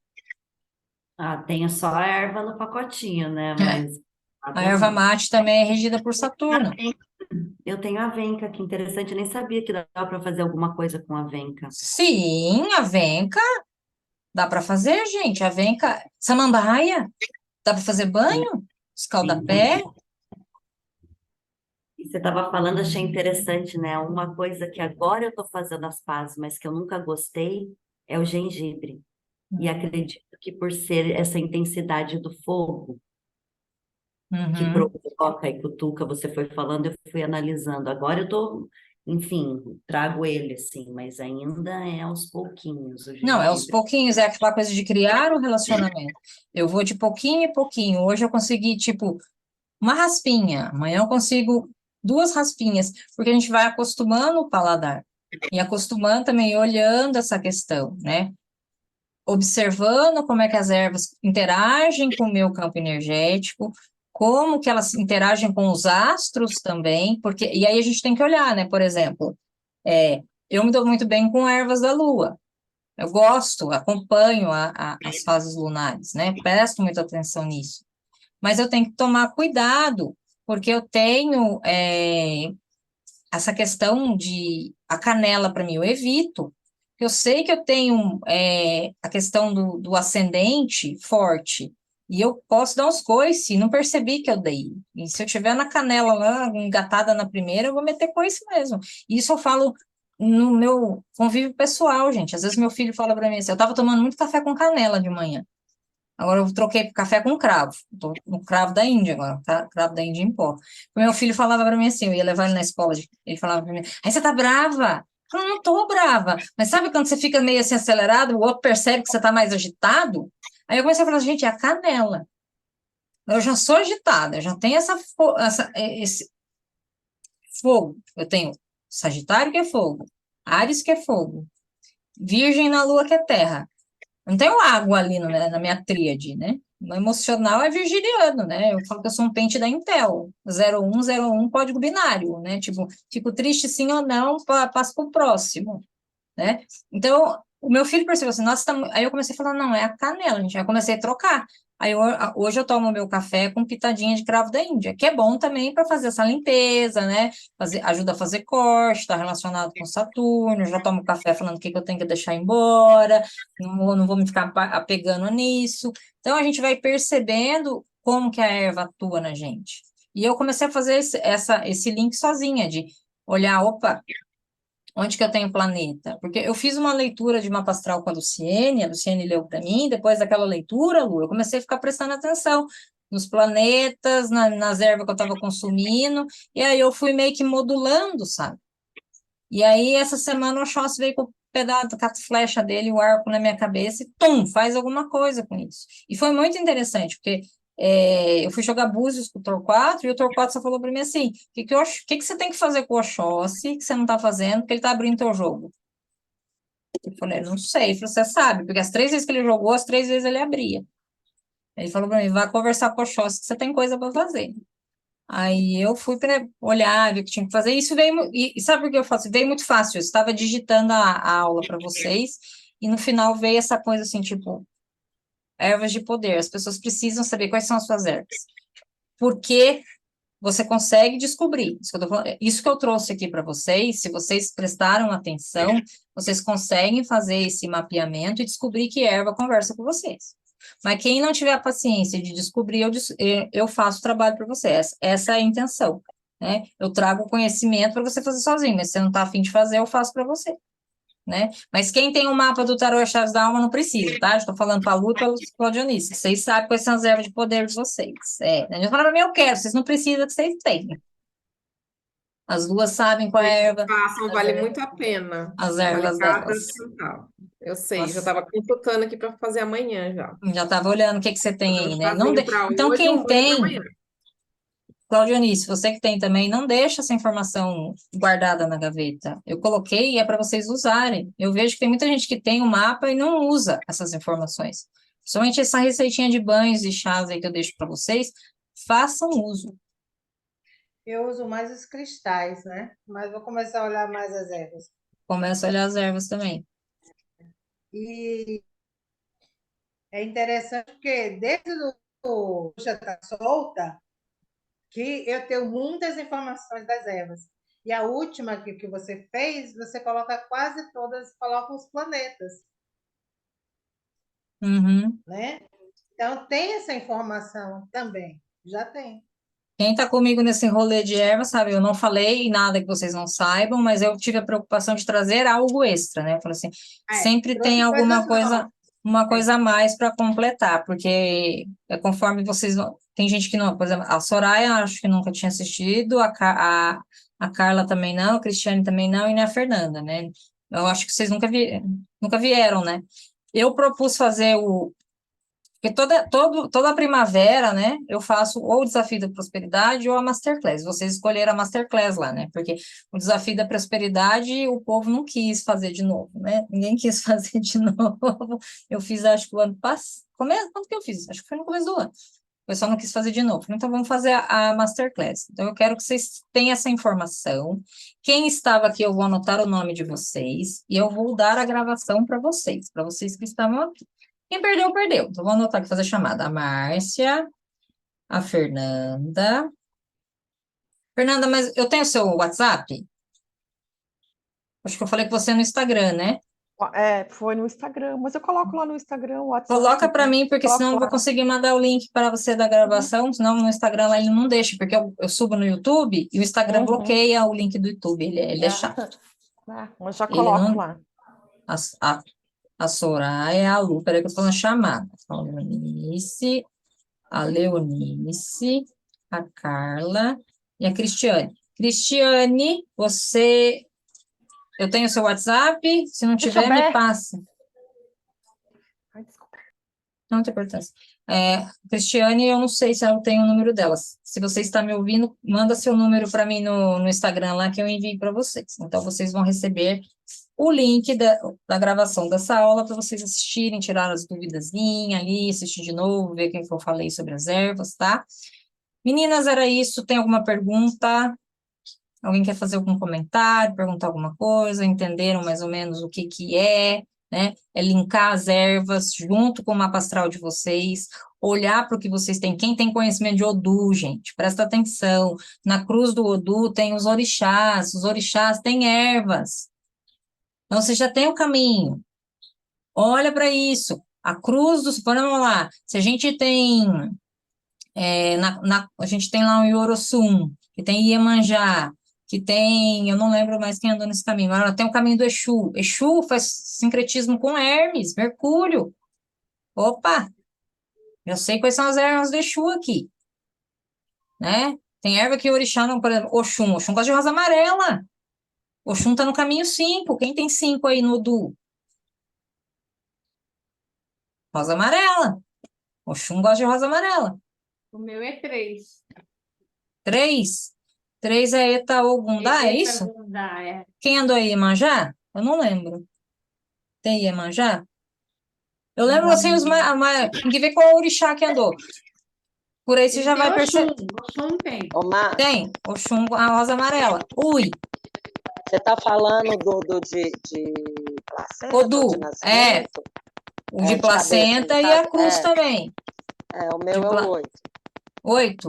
Ah, tenho só a erva no pacotinho, né? Mas A água erva não. mate também é regida por Saturno. Eu tenho avenca, que interessante. Eu nem sabia que dava para fazer alguma coisa com avenca. Sim, avenca. Dá para fazer, gente. Avenca, samambaia. Dá para fazer Sim, banho? sim. Escaldapé. E você estava falando, achei interessante, né? Uma coisa que agora eu estou fazendo as pazes, mas que eu nunca gostei, é o gengibre. E acredito que por ser essa intensidade do fogo que Uhum. provoca e cutuca, você foi falando, eu fui analisando. Agora eu tô, enfim, trago ele assim, mas ainda é aos pouquinhos o Não, é aos gengibre. pouquinhos, é aquela coisa de criar o relacionamento. Eu vou de pouquinho em pouquinho. Hoje eu consegui, tipo, uma raspinha. Amanhã eu consigo duas raspinhas, porque a gente vai acostumando o paladar. E acostumando também, olhando essa questão, né? Observando como é que as ervas interagem com o meu campo energético, como que elas interagem com os astros também, porque, e aí a gente tem que olhar, né? Por exemplo, eu me dou muito bem com ervas da lua. Eu gosto, acompanho as fases lunares, né? Presto muita atenção nisso. Mas eu tenho que tomar cuidado, porque eu tenho essa questão de a canela para mim, eu evito. Eu sei que eu tenho a questão do ascendente forte, e eu posso dar uns coice, não percebi que eu dei. E se eu tiver na canela lá, engatada na primeira, eu vou meter coice mesmo. Isso eu falo no meu convívio pessoal, gente. Às vezes meu filho fala para mim assim, eu estava tomando muito café com canela de manhã. Agora eu troquei pro café com cravo. Tô no cravo da Índia agora, tá? Cravo da Índia em pó. O meu filho falava para mim assim, eu ia levar ele na escola, ele falava para mim, aí você tá brava? Eu falei, não tô brava. Mas sabe quando você fica meio assim acelerado, o outro percebe que você tá mais agitado? Aí eu comecei a falar, gente, é a canela. Eu já sou agitada, eu já tenho esse fogo. Eu tenho Sagitário que é fogo, Áries que é fogo, Virgem na Lua que é terra. Não tenho água ali na minha tríade, né? No emocional é virginiano, né? Eu falo que eu sou um pente da Intel, 0101 código binário, né? Tipo, fico triste sim ou não, passo pro próximo, né? Então, o meu filho percebeu assim, nossa, aí eu comecei a falar, não, é a canela, gente. Aí eu comecei a trocar. Hoje eu tomo meu café com pitadinha de cravo da Índia, que é bom também para fazer essa limpeza, né? Ajuda a fazer corte, está relacionado com Saturno. Eu já tomo café falando o que eu tenho que deixar embora, não vou me ficar apegando nisso. Então a gente vai percebendo como que a erva atua na gente. E eu comecei a fazer esse link sozinha, de olhar, opa, onde que eu tenho planeta? Porque eu fiz uma leitura de mapa astral com a Luciene leu para mim, depois daquela leitura, Lu, eu comecei a ficar prestando atenção nos planetas, nas ervas que eu estava consumindo, e aí eu fui meio que modulando, sabe? E aí, essa semana, o Oxóssi veio com o pedaço, com a flecha dele, o arco na minha cabeça, e tum, faz alguma coisa com isso. E foi muito interessante, porque eu fui jogar búzios com o Torquato, e o Torquato só falou para mim assim, o que que você tem que fazer com o Oxóssi, que você não está fazendo, porque ele está abrindo teu jogo. Eu falei, não sei. Ele falou, você sabe, porque as 3 vezes que ele jogou, as 3 vezes ele abria. Ele falou para mim, vai conversar com o Oxóssi, que você tem coisa para fazer. Aí eu fui para olhar, ver o que tinha que fazer. Isso veio, e sabe por que eu faço? Veio muito fácil. Eu estava digitando a aula para vocês, e no final veio essa coisa assim, tipo, ervas de poder. As pessoas precisam saber quais são as suas ervas. Porque você consegue descobrir. Isso que eu tô falando, isso que eu trouxe aqui para vocês, se vocês prestaram atenção, vocês conseguem fazer esse mapeamento e descobrir que erva conversa com vocês. Mas quem não tiver a paciência de descobrir, eu faço o trabalho para você. Essa é a intenção, né? Eu trago o conhecimento para você fazer sozinho, mas se você não está afim de fazer, eu faço para você, né? Mas quem tem o mapa do tarô e chaves da alma não precisa, tá? Estou falando para a Lu e para o Dionísio. Vocês sabem quais são as ervas de poder de vocês. Não fala para mim, eu quero, vocês não precisam que vocês tenham. As duas sabem qual é a erva, Façam, vale muito a pena. as Vale ervas cada delas. centavo. Eu sei, já Nossa, estava consultando aqui para fazer amanhã já. já estava olhando o que você tem Fazendo aí, um né? Não chazinho de... para Então, hoje e um quem banho para tem, amanhã. Claudionice, você que tem também, não deixa essa informação guardada na gaveta. Eu coloquei e é para vocês usarem. Eu vejo que tem muita gente que tem o mapa e não usa essas informações. Somente essa receitinha de banhos e chás aí que eu deixo para vocês, façam uso. Eu uso mais os cristais, né? Mas vou começar a olhar mais as ervas. Começa a olhar as ervas também. E é interessante porque desde o já está solta, que eu tenho muitas informações das ervas. E a última que você fez, você coloca quase todas, coloca os planetas, Uhum. né? Então tem essa informação também, já tem. Quem está comigo nesse rolê de erva, sabe, eu não falei nada que vocês não saibam, mas eu tive a preocupação de trazer algo extra, né? Eu falei assim, sempre tem Trouxe alguma coisas coisa, novas. uma coisa a mais para completar, porque é conforme vocês vão. Tem gente que não, por exemplo, a Soraya acho que nunca tinha assistido, a Carla também não, a Cristiane também não, e nem a Fernanda, né? Eu acho que vocês nunca vieram, né? Eu propus fazer porque toda primavera, né, eu faço ou o Desafio da Prosperidade ou a Masterclass. Vocês escolheram a Masterclass lá, né? Porque o Desafio da Prosperidade o povo não quis fazer de novo, né? Ninguém quis fazer de novo. Eu fiz, acho que o ano passado. Quando que eu fiz? Acho que foi no começo do ano. O pessoal não quis fazer de novo. Então, vamos fazer a Masterclass. Então, eu quero que vocês tenham essa informação. Quem estava aqui, eu vou anotar o nome de vocês e eu vou dar a gravação para vocês que estavam aqui. Quem perdeu, perdeu. Então, vou anotar aqui, fazer a chamada. A Márcia, a Fernanda. Fernanda, mas eu tenho o seu WhatsApp? Acho que eu falei com você no Instagram, né? Foi no Instagram, mas eu coloco lá no Instagram o Coloca WhatsApp, para mim, porque senão eu coloco não vou lá. conseguir mandar o link para você da gravação, senão no Instagram lá ele não deixa, porque eu subo no YouTube e o Instagram Uhum. bloqueia o link do YouTube, ele é chato. Mas já Ele coloco não. lá. A Soraya, a Lu, peraí que eu tô falando chamada. A Leonice, a Carla e a Cristiane. Cristiane, você. Eu tenho seu WhatsApp, se não Deixa tiver, me aberto. passa. Ai, desculpa. Não tem importância. Cristiane, eu não sei se eu tenho o número delas. Se você está me ouvindo, manda seu número para mim no Instagram lá que eu envio para vocês. Então, vocês vão receber o link da gravação dessa aula para vocês assistirem, tirar as duvidazinhas ali, assistir de novo, ver o que eu falei sobre as ervas, tá? Meninas, era isso. Tem alguma pergunta? Alguém quer fazer algum comentário, perguntar alguma coisa? Entenderam mais ou menos o que é, né? É linkar as ervas junto com o mapa astral de vocês, olhar para o que vocês têm. Quem tem conhecimento de Odu, gente, presta atenção. Na cruz do Odu tem os orixás têm ervas. Então, você já tem o caminho. Olha para isso. A cruz dos... Vamos lá. Se a gente tem... a gente tem lá o Iorosum, que tem Iemanjá, que tem... Eu não lembro mais quem andou nesse caminho. Mas tem o caminho do Exu. Exu faz sincretismo com Hermes, Mercúrio. Opa! Eu sei quais são as ervas do Exu aqui. Né? Tem erva que o orixá não... Por exemplo, Oxum. Oxum gosta de rosa amarela. Oxum tá no caminho 5. Quem tem 5 aí no Odu? Rosa amarela. Oxum gosta de rosa amarela. O meu é 3. 3? 3 é Eta Ogundá, é isso? Gundá, é. Quem andou aí, Iemanjá? Eu não lembro. Tem Iemanjá? Eu lembro, assim, tem que ver qual orixá que andou. Por aí você Ele já tem vai perceber. Oxum tem. Ô, Márcia, Tem, Oxum, a rosa amarela. Ui, você tá falando de placenta ou de Odu, nascimento? o de De cabeça, placenta no e a caso? cruz também. O De meu é pla- o 8. 8,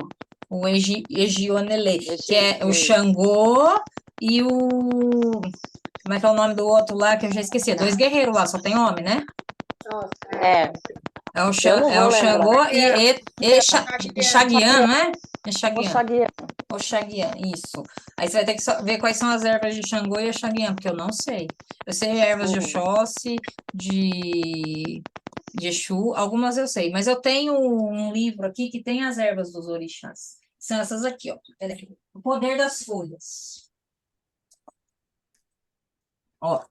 o Egionelê, que é o Isso. Xangô e o... Como é que é o nome do outro lá que eu já esqueci? 2 guerreiros lá, só tem homem, né? Nossa, É o, Eu não É vou o lembrar. Xangô e Xaguian. Xaguian, não é? É Xaguian. Oxaguian. O Xaguian, isso. Aí você vai ter que ver quais são as ervas de Xangô e a Xaguian, porque eu não sei. Eu sei ervas de Uhum. Oxóssi, de Exu, algumas eu sei, mas eu tenho um livro aqui que tem as ervas dos orixás. São essas aqui, ó. Peraí. O Poder das Folhas. Ó,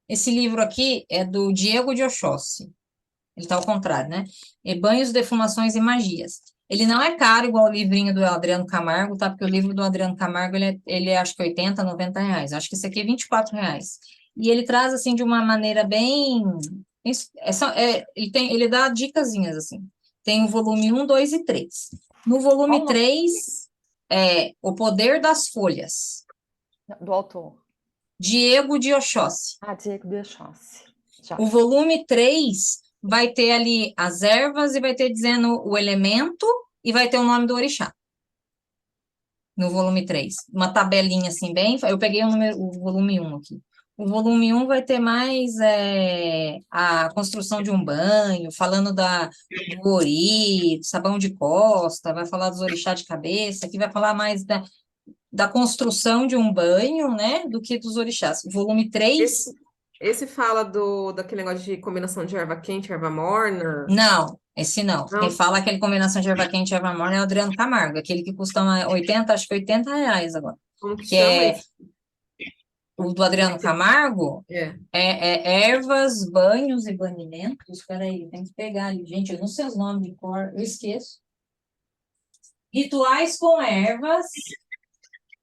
esse livro aqui é do Diego de Oxóssi. Ele tá ao contrário, né? E Banhos, Defumações e Magias. Ele não é caro igual o livrinho do Adriano Camargo, tá? Porque o livro do Adriano Camargo, ele é acho que 80, 90 reais. Acho que esse aqui é 24 reais. E ele traz, assim, de uma maneira bem... ele dá dicasinhas, assim. Tem o volume 1, 2 e 3. No volume Qual o nome 3, é O Poder das Folhas. do autor? Diego de Oxóssi. Diego de Oxóssi. Já. O volume 3 vai ter ali as ervas e vai ter dizendo o elemento e vai ter o nome do orixá. No volume 3. Uma tabelinha assim bem... Eu peguei o volume 1 aqui. O volume 1 vai ter mais a construção de um banho, falando do ori, do sabão de costa, vai falar dos orixá de cabeça, aqui vai falar mais da construção de um banho, né, do que dos orixás. O volume 3... Esse fala daquele negócio de combinação de erva quente, erva morna. Não, esse não. Quem Não? fala aquele combinação de erva quente e erva morna é o Adriano Camargo, aquele que custa 80, acho que 80 reais agora. Como que Que chama é esse? o do Adriano Camargo, É. é ervas, banhos e banimentos. Peraí, tem que pegar ali. Gente, eu não sei os nomes de cor, eu esqueço. Rituais com ervas,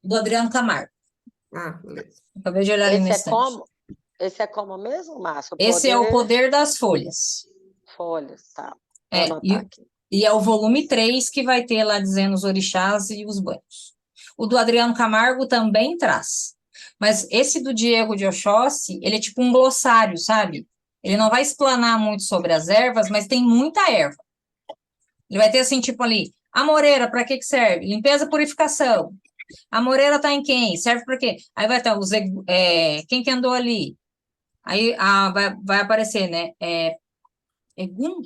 do Adriano Camargo. Beleza. Acabei de olhar ali no estante. Esse é como mesmo, Márcia? Esse é o Poder das Folhas. Folhas, tá. Vou É, anotar aqui. e é o volume 3 que vai ter lá dizendo os orixás e os banhos. O do Adriano Camargo também traz. Mas esse do Diego de Oxóssi, ele é tipo um glossário, sabe? Ele não vai explanar muito sobre as ervas, mas tem muita erva. Ele vai ter assim, tipo ali, a moreira, para que serve? Limpeza, purificação. A moreira tá em quem? Serve para quê? Aí vai estar quem que andou ali? Aí vai aparecer, né? Egum?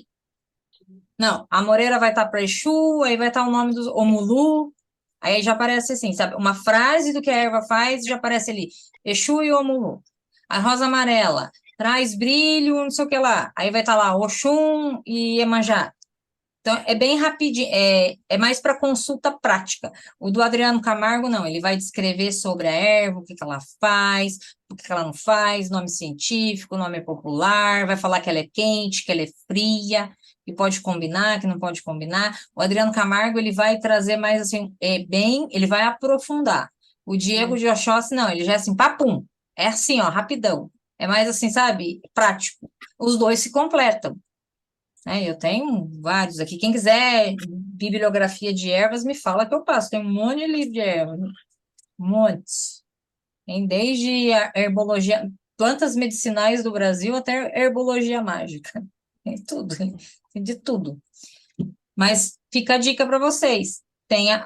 Não, a moreira vai estar para Exu, aí vai estar o nome do Omulu, aí já aparece assim, sabe? Uma frase do que a erva faz, já aparece ali, Exu e Omulu. A rosa amarela, traz brilho, não sei o que lá. Aí vai estar lá, Oxum e Iemanjá. Então, é bem rapidinho, é mais para consulta prática. O do Adriano Camargo, não, ele vai descrever sobre a erva, o que que ela faz, o que que ela não faz, nome científico, nome popular, vai falar que ela é quente, que ela é fria, que pode combinar, que não pode combinar. O Adriano Camargo, ele vai trazer mais assim, ele vai aprofundar. O Diego de Oxóssi, não, ele já é assim, papum, é assim, ó, rapidão. É mais assim, sabe, prático. Os dois se completam. Eu tenho vários aqui. Quem quiser bibliografia de ervas, me fala que eu passo. Tem um monte de livro de ervas. Um monte. Tem desde a herbologia, plantas medicinais do Brasil até herbologia mágica. Tem tudo. Tem de tudo. Mas fica a dica para vocês.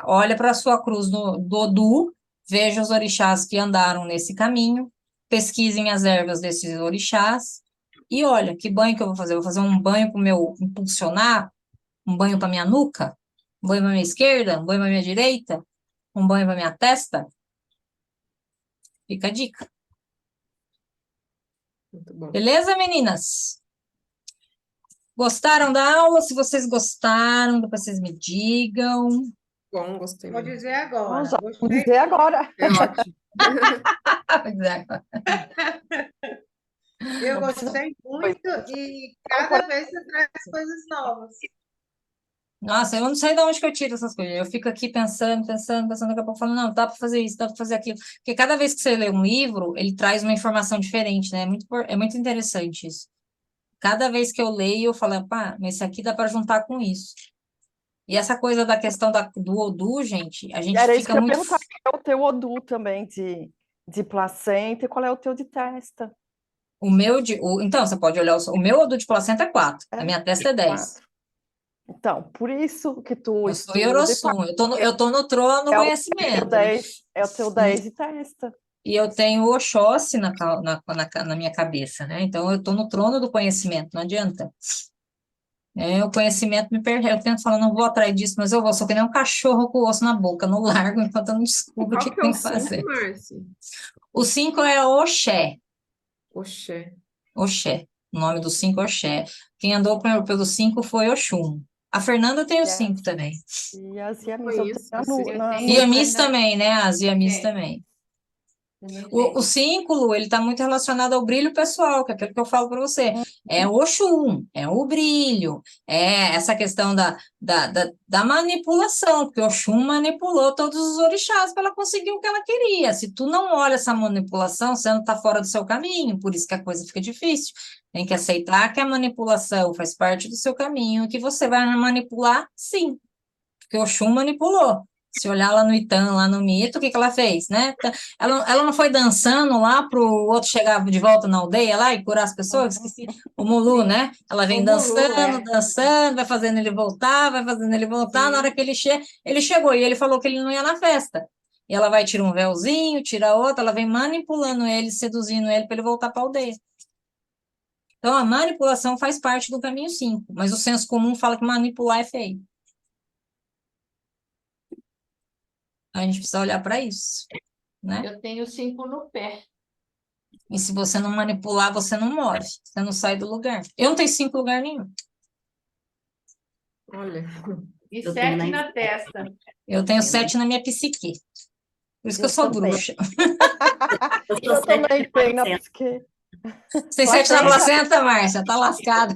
Olha para a sua cruz do Odu, veja os orixás que andaram nesse caminho, pesquisem as ervas desses orixás, e olha, que banho que eu vou fazer? Eu vou fazer um banho para o meu impulsionar, um banho para minha nuca, um banho para minha esquerda, um banho para minha direita, um banho para minha testa. Fica a dica. Muito bom. Beleza, meninas? Gostaram da aula? Se vocês gostaram, depois vocês me digam. Bom, gostei Vou muito. dizer agora. Já vou Gostei. dizer agora. É ótimo. Eu Não precisa- gostei muito e cada vez você traz coisas novas. Nossa, eu não sei de onde que eu tiro essas coisas. Eu fico aqui pensando, daqui a pouco falando, não, dá para fazer isso, dá para fazer aquilo. Porque cada vez que você lê um livro, ele traz uma informação diferente, né? É muito interessante isso. Cada vez que eu leio, eu falo, pá, mas esse aqui dá para juntar com isso. E essa coisa da questão do Odu, gente, a gente Era isso fica que eu ia muito. perguntar, qual é o teu Odu também de placenta e qual é o teu de testa? Então, você pode olhar o meu Odu de placenta é 4, a É? minha testa é 10. 4. Então, por isso que tu Eu sou estuda e faz. Yorosum, eu tô no trono do É o teu conhecimento, né? 10, é o teu 10 de testa. E eu tenho Oxóssi na minha cabeça, né? Então, eu tô no trono do conhecimento, não adianta. O conhecimento me perde. Eu tento falar, não vou atrás disso, mas eu vou, sou que nem um cachorro com o osso na boca, não largo enquanto eu não descubro o Qual que que que é tem o que 5, fazer. Márcia? O 5 é Oxé. Oxê. Oxé. O nome do 5 é Oxé. Quem andou pelo 5 foi Oxum. A Fernanda tem o 5 também. E as Não Yamis eu conheço tenho esse. Eu na E tenho a Miss Fernanda. também, né? As Yamis É. também. Também O tem. 5, Lu, ele está muito relacionado ao brilho pessoal, que é aquilo que eu falo para você. É o Oxum, é o brilho, é essa questão da manipulação, porque o Oxum manipulou todos os orixás para ela conseguir o que ela queria. Se tu não olha essa manipulação, você não está fora do seu caminho, por isso que a coisa fica difícil. Tem que aceitar que a manipulação faz parte do seu caminho, que você vai manipular, sim, porque o Oxum manipulou. Se olhar lá no Itan, lá no mito, o que que ela fez, né? Ela não foi dançando lá para o outro chegar de volta na aldeia lá e curar as pessoas? Esqueci. O Mulu, né? Ela vem O Mulu, dançando, vai fazendo ele voltar, vai fazendo ele voltar. Na hora que ele chegou e ele falou que ele não ia na festa. E ela vai tirar um véuzinho, tira outro, ela vem manipulando ele, seduzindo ele para ele voltar para a aldeia. Então, a manipulação faz parte do caminho 5, mas o senso comum fala que manipular é feio. A gente precisa olhar para isso, né? eu tenho 5 no pé. E se você não manipular, você não move, você não sai do lugar. Eu não tenho 5 em lugar nenhum. Olha. E Eu tenho 7 na na testa. Eu tenho 7 na minha psique. Por isso que eu Eu sou também. bruxa. Eu sou Eu também 7 tenho na placenta. psique. Você tem 7 na Placenta. placenta, Márcia, tá lascada.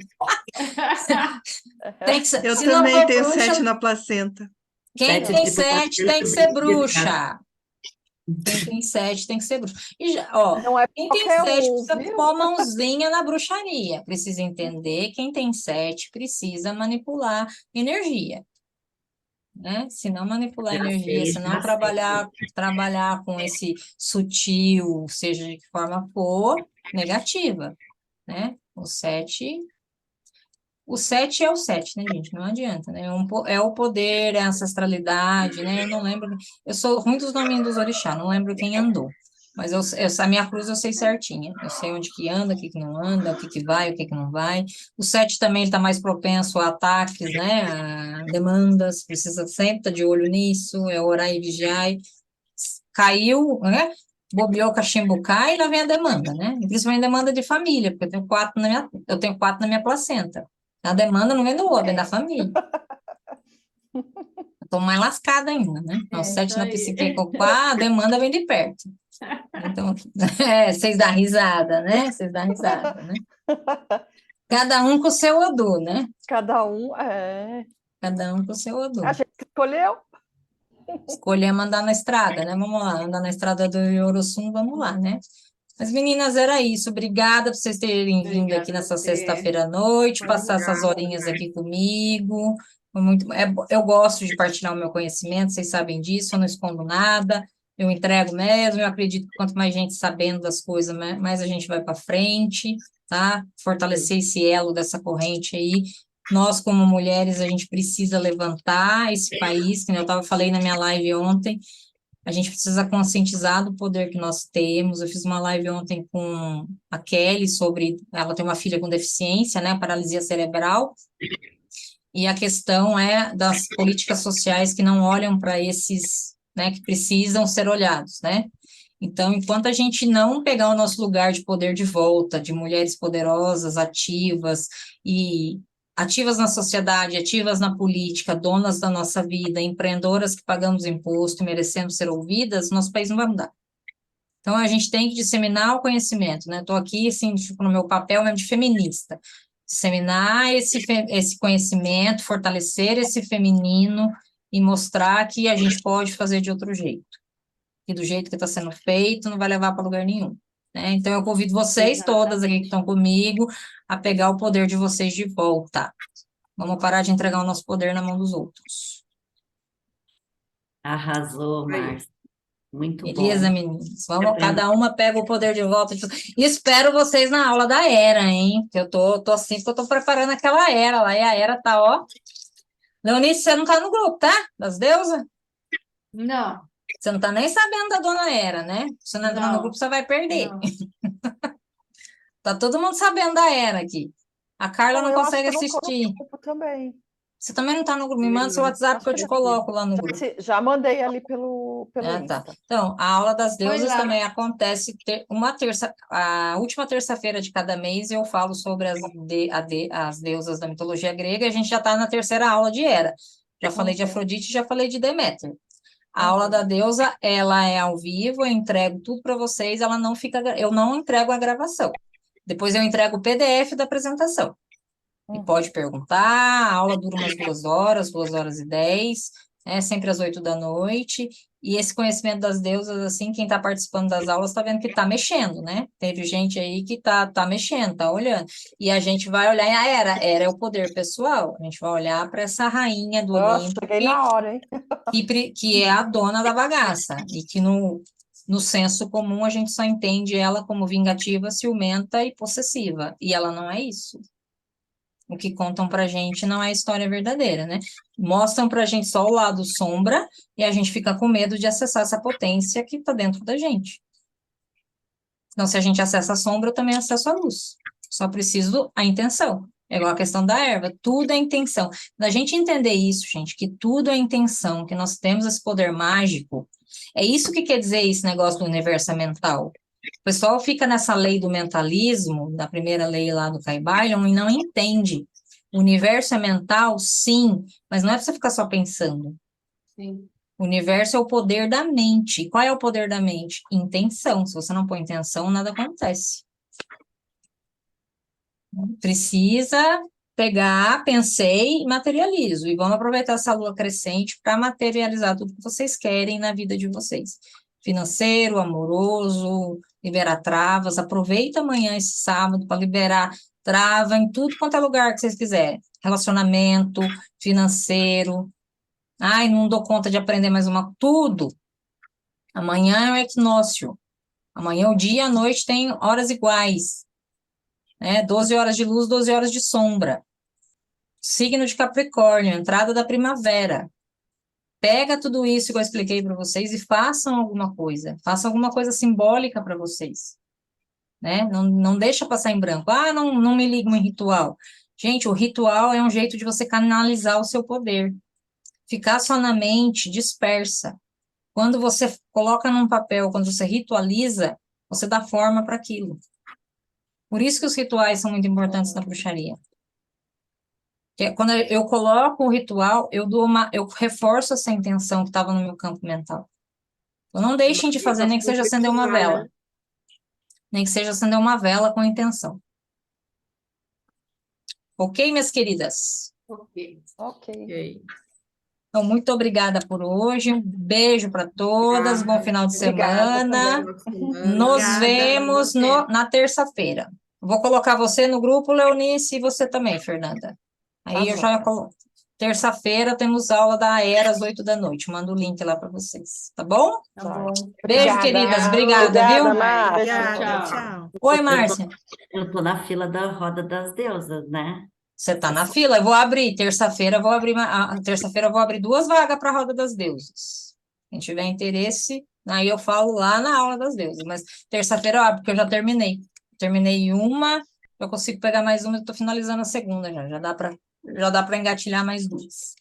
Tem que ser, Eu se não também for tenho bruxa, 7 na placenta. quem 7 tem de 7 tem que placenta ser e bruxa. Quem tem 7 tem que ser bruxa. E ó, Não é quem tem qualquer 7 um, precisa viu? pôr a mãozinha na bruxaria. Precisa entender, quem tem 7 precisa manipular energia. Né? Se não manipular já energia, sei, se não já sei. trabalhar com esse sutil, seja de que forma for, negativa, né? O sete é o 7, né, gente? Não adianta, né? É o poder, é a ancestralidade, né? Eu não lembro, eu sou ruim dos nominhos dos orixás, não lembro quem andou. Mas a minha cruz eu sei certinha. Eu sei onde que anda, o que que não anda, o que que vai, o que que não vai. O 7 também está mais propenso a ataques, né? A demandas, precisa sempre estar de olho nisso, é orar e vigiar. Caiu, né? Bobeou, cachimbo cai, e lá vem a demanda, né? E principalmente demanda de família, porque eu tenho 4 na minha placenta. A demanda não vem do outro, vem da família. Estou mais lascada ainda, né? Então, É, 7 isso na aí. psiquecopá, a demanda vem de perto. Então, vocês dão risada, né? Vocês dão risada, né? Cada um com o seu Odu, né? Cada um é. Cada um com o seu Odu. A gente escolheu. Escolhemos andar na estrada, né? Vamos lá, andar na estrada do Yorosum, vamos lá, né? Mas, meninas, era isso. Obrigada por vocês terem vindo aqui Obrigada a nessa você. sexta-feira à noite, passar essas Obrigada, horinhas Márcia. aqui comigo. Foi muito, eu gosto de partilhar o meu conhecimento, vocês sabem disso, eu não escondo nada, eu entrego mesmo, eu acredito que quanto mais gente sabendo das coisas, mais a gente vai para frente, tá? Fortalecer esse elo dessa corrente aí. Nós, como mulheres, a gente precisa levantar esse país, que eu falei na minha live ontem, a gente precisa conscientizar do poder que nós temos. Eu fiz uma live ontem com a Kelly sobre, ela tem uma filha com deficiência, né, paralisia cerebral, e a questão é das políticas sociais que não olham para esses, né, que precisam ser olhados, né? Então, enquanto a gente não pegar o nosso lugar de poder de volta, de mulheres poderosas, e ativas na sociedade, ativas na política, donas da nossa vida, empreendedoras que pagamos imposto, merecemos ser ouvidas, nosso país não vai mudar. Então, a gente tem que disseminar o conhecimento, né? Estou aqui, assim, tipo, no meu papel mesmo de feminista, disseminar esse conhecimento, fortalecer esse feminino e mostrar que a gente pode fazer de outro jeito. E do jeito que está sendo feito, não vai levar para lugar nenhum. Né? Então, eu convido vocês todas aqui que estão comigo a pegar o poder de vocês de volta. Vamos parar de entregar o nosso poder na mão dos outros. Arrasou, Aí. Márcia. Muito Beleza, bom. meninas? Vamos, cada uma pega o poder de volta. E espero vocês na aula da Era, hein? Que eu tô assim, porque eu tô preparando aquela Era lá. E a Era tá, ó. Leonice, você não tá no grupo, tá? Das deusas? Não, Você não tá nem sabendo da dona Era, né? Se você não entrar no Não. grupo, você vai perder. não. Tá todo mundo sabendo da Era aqui. A Carla não Eu acho consegue que eu não tô no assistir. grupo também. Você também não tá no grupo? Me manda seu Não. WhatsApp Acho que eu que te não. coloco lá no grupo. Já mandei ali pelo Ah, tá. Insta. Então, a aula das deusas lá. também acontece a última terça-feira de cada mês eu falo sobre as deusas da mitologia grega e a gente já está na terceira aula de Hera. Já falei de Afrodite, já falei de Deméter. A aula da deusa, ela é ao vivo, eu entrego tudo para vocês, ela não fica, eu não entrego a gravação. Depois eu entrego o PDF da apresentação. E pode perguntar, a aula dura umas 2 horas e 10, sempre às 8 da noite, e esse conhecimento das deusas, assim, quem está participando das aulas está vendo que está mexendo, né? Teve gente aí que tá mexendo, tá olhando, e a gente vai olhar, Era é o poder pessoal, a gente vai olhar para essa rainha do Nossa, Olimpo, cheguei na hora, hein? que é a dona da bagaça, e que no senso comum a gente só entende ela como vingativa, ciumenta e possessiva, e ela não é isso. O que contam pra gente não é a história verdadeira, né? Mostram pra gente só o lado sombra e a gente fica com medo de acessar essa potência que tá dentro da gente. Então, se a gente acessa a sombra, eu também acesso a luz. Só preciso a intenção. É igual a questão da erva, tudo é intenção. Da gente entender isso, gente, que tudo é intenção, que nós temos esse poder mágico, é isso que quer dizer esse negócio do universo mental. O pessoal fica nessa lei do mentalismo, da primeira lei lá do Caibalion, e não entende. O universo é mental, sim, mas não é para você ficar só pensando. Sim. O universo é o poder da mente. E qual é o poder da mente? Intenção. Se você não põe intenção, nada acontece. Precisa pegar, pensei e materializo. E vamos aproveitar essa lua crescente para materializar tudo que vocês querem na vida de vocês. Financeiro, amoroso, liberar travas. Aproveita amanhã, esse sábado, para liberar trava em tudo quanto é lugar que vocês quiserem. Relacionamento, financeiro. Ai, não dou conta de aprender mais uma. Tudo. Amanhã é o equinócio. Amanhã o dia e a noite tem horas iguais. 12 horas de luz, 12 horas de sombra. Signo de Capricórnio, entrada da primavera. Pega tudo isso que eu expliquei para vocês e façam alguma coisa. Façam alguma coisa simbólica para vocês. Não deixa passar em branco. Ah, não me ligo em ritual. Gente, o ritual é um jeito de você canalizar o seu poder. Ficar só na mente dispersa. Quando você coloca num papel, quando você ritualiza, você dá forma para aquilo. Por isso que os rituais são muito importantes na bruxaria. Quando eu coloco o ritual, eu reforço essa intenção que estava no meu campo mental. Então, não deixem de fazer, nem que seja acender uma vela. Nem que seja acender uma vela com intenção. Ok, minhas queridas? Ok. Ok. Ok. Então, muito obrigada por hoje. Um beijo para todas. Bom final de Obrigada semana. também. Nos Obrigada, vemos você. na terça-feira. Vou colocar você no grupo, Leonice, e você também, Fernanda. Aí Tá eu já joia. coloco. Terça-feira temos aula da Era às 8 da noite. Mando o link lá para vocês, tá bom? Tá Joia. bom. Beijo, Obrigada. queridas. Obrigada, Obrigada, viu? Márcia. Tchau. Tchau. Oi, Márcia. Eu tô na fila da Roda das Deusas, né? Você tá na fila? Eu vou abrir. Terça-feira eu vou abrir. Terça-feira eu vou abrir 2 vagas para a Roda das Deusas. Quem tiver interesse, aí eu falo lá na aula das deusas. Mas terça-feira eu abro, porque eu já terminei. Terminei uma, eu consigo pegar mais uma, eu tô finalizando a segunda já. Já dá para engatilhar mais 2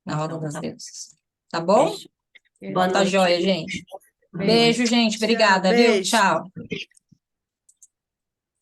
na Roda Então, das tá. Deusas. Tá bom? Boa Tá noite. joia, gente. Boa Beijo, noite. gente. Obrigada, viu? beijo. Tchau.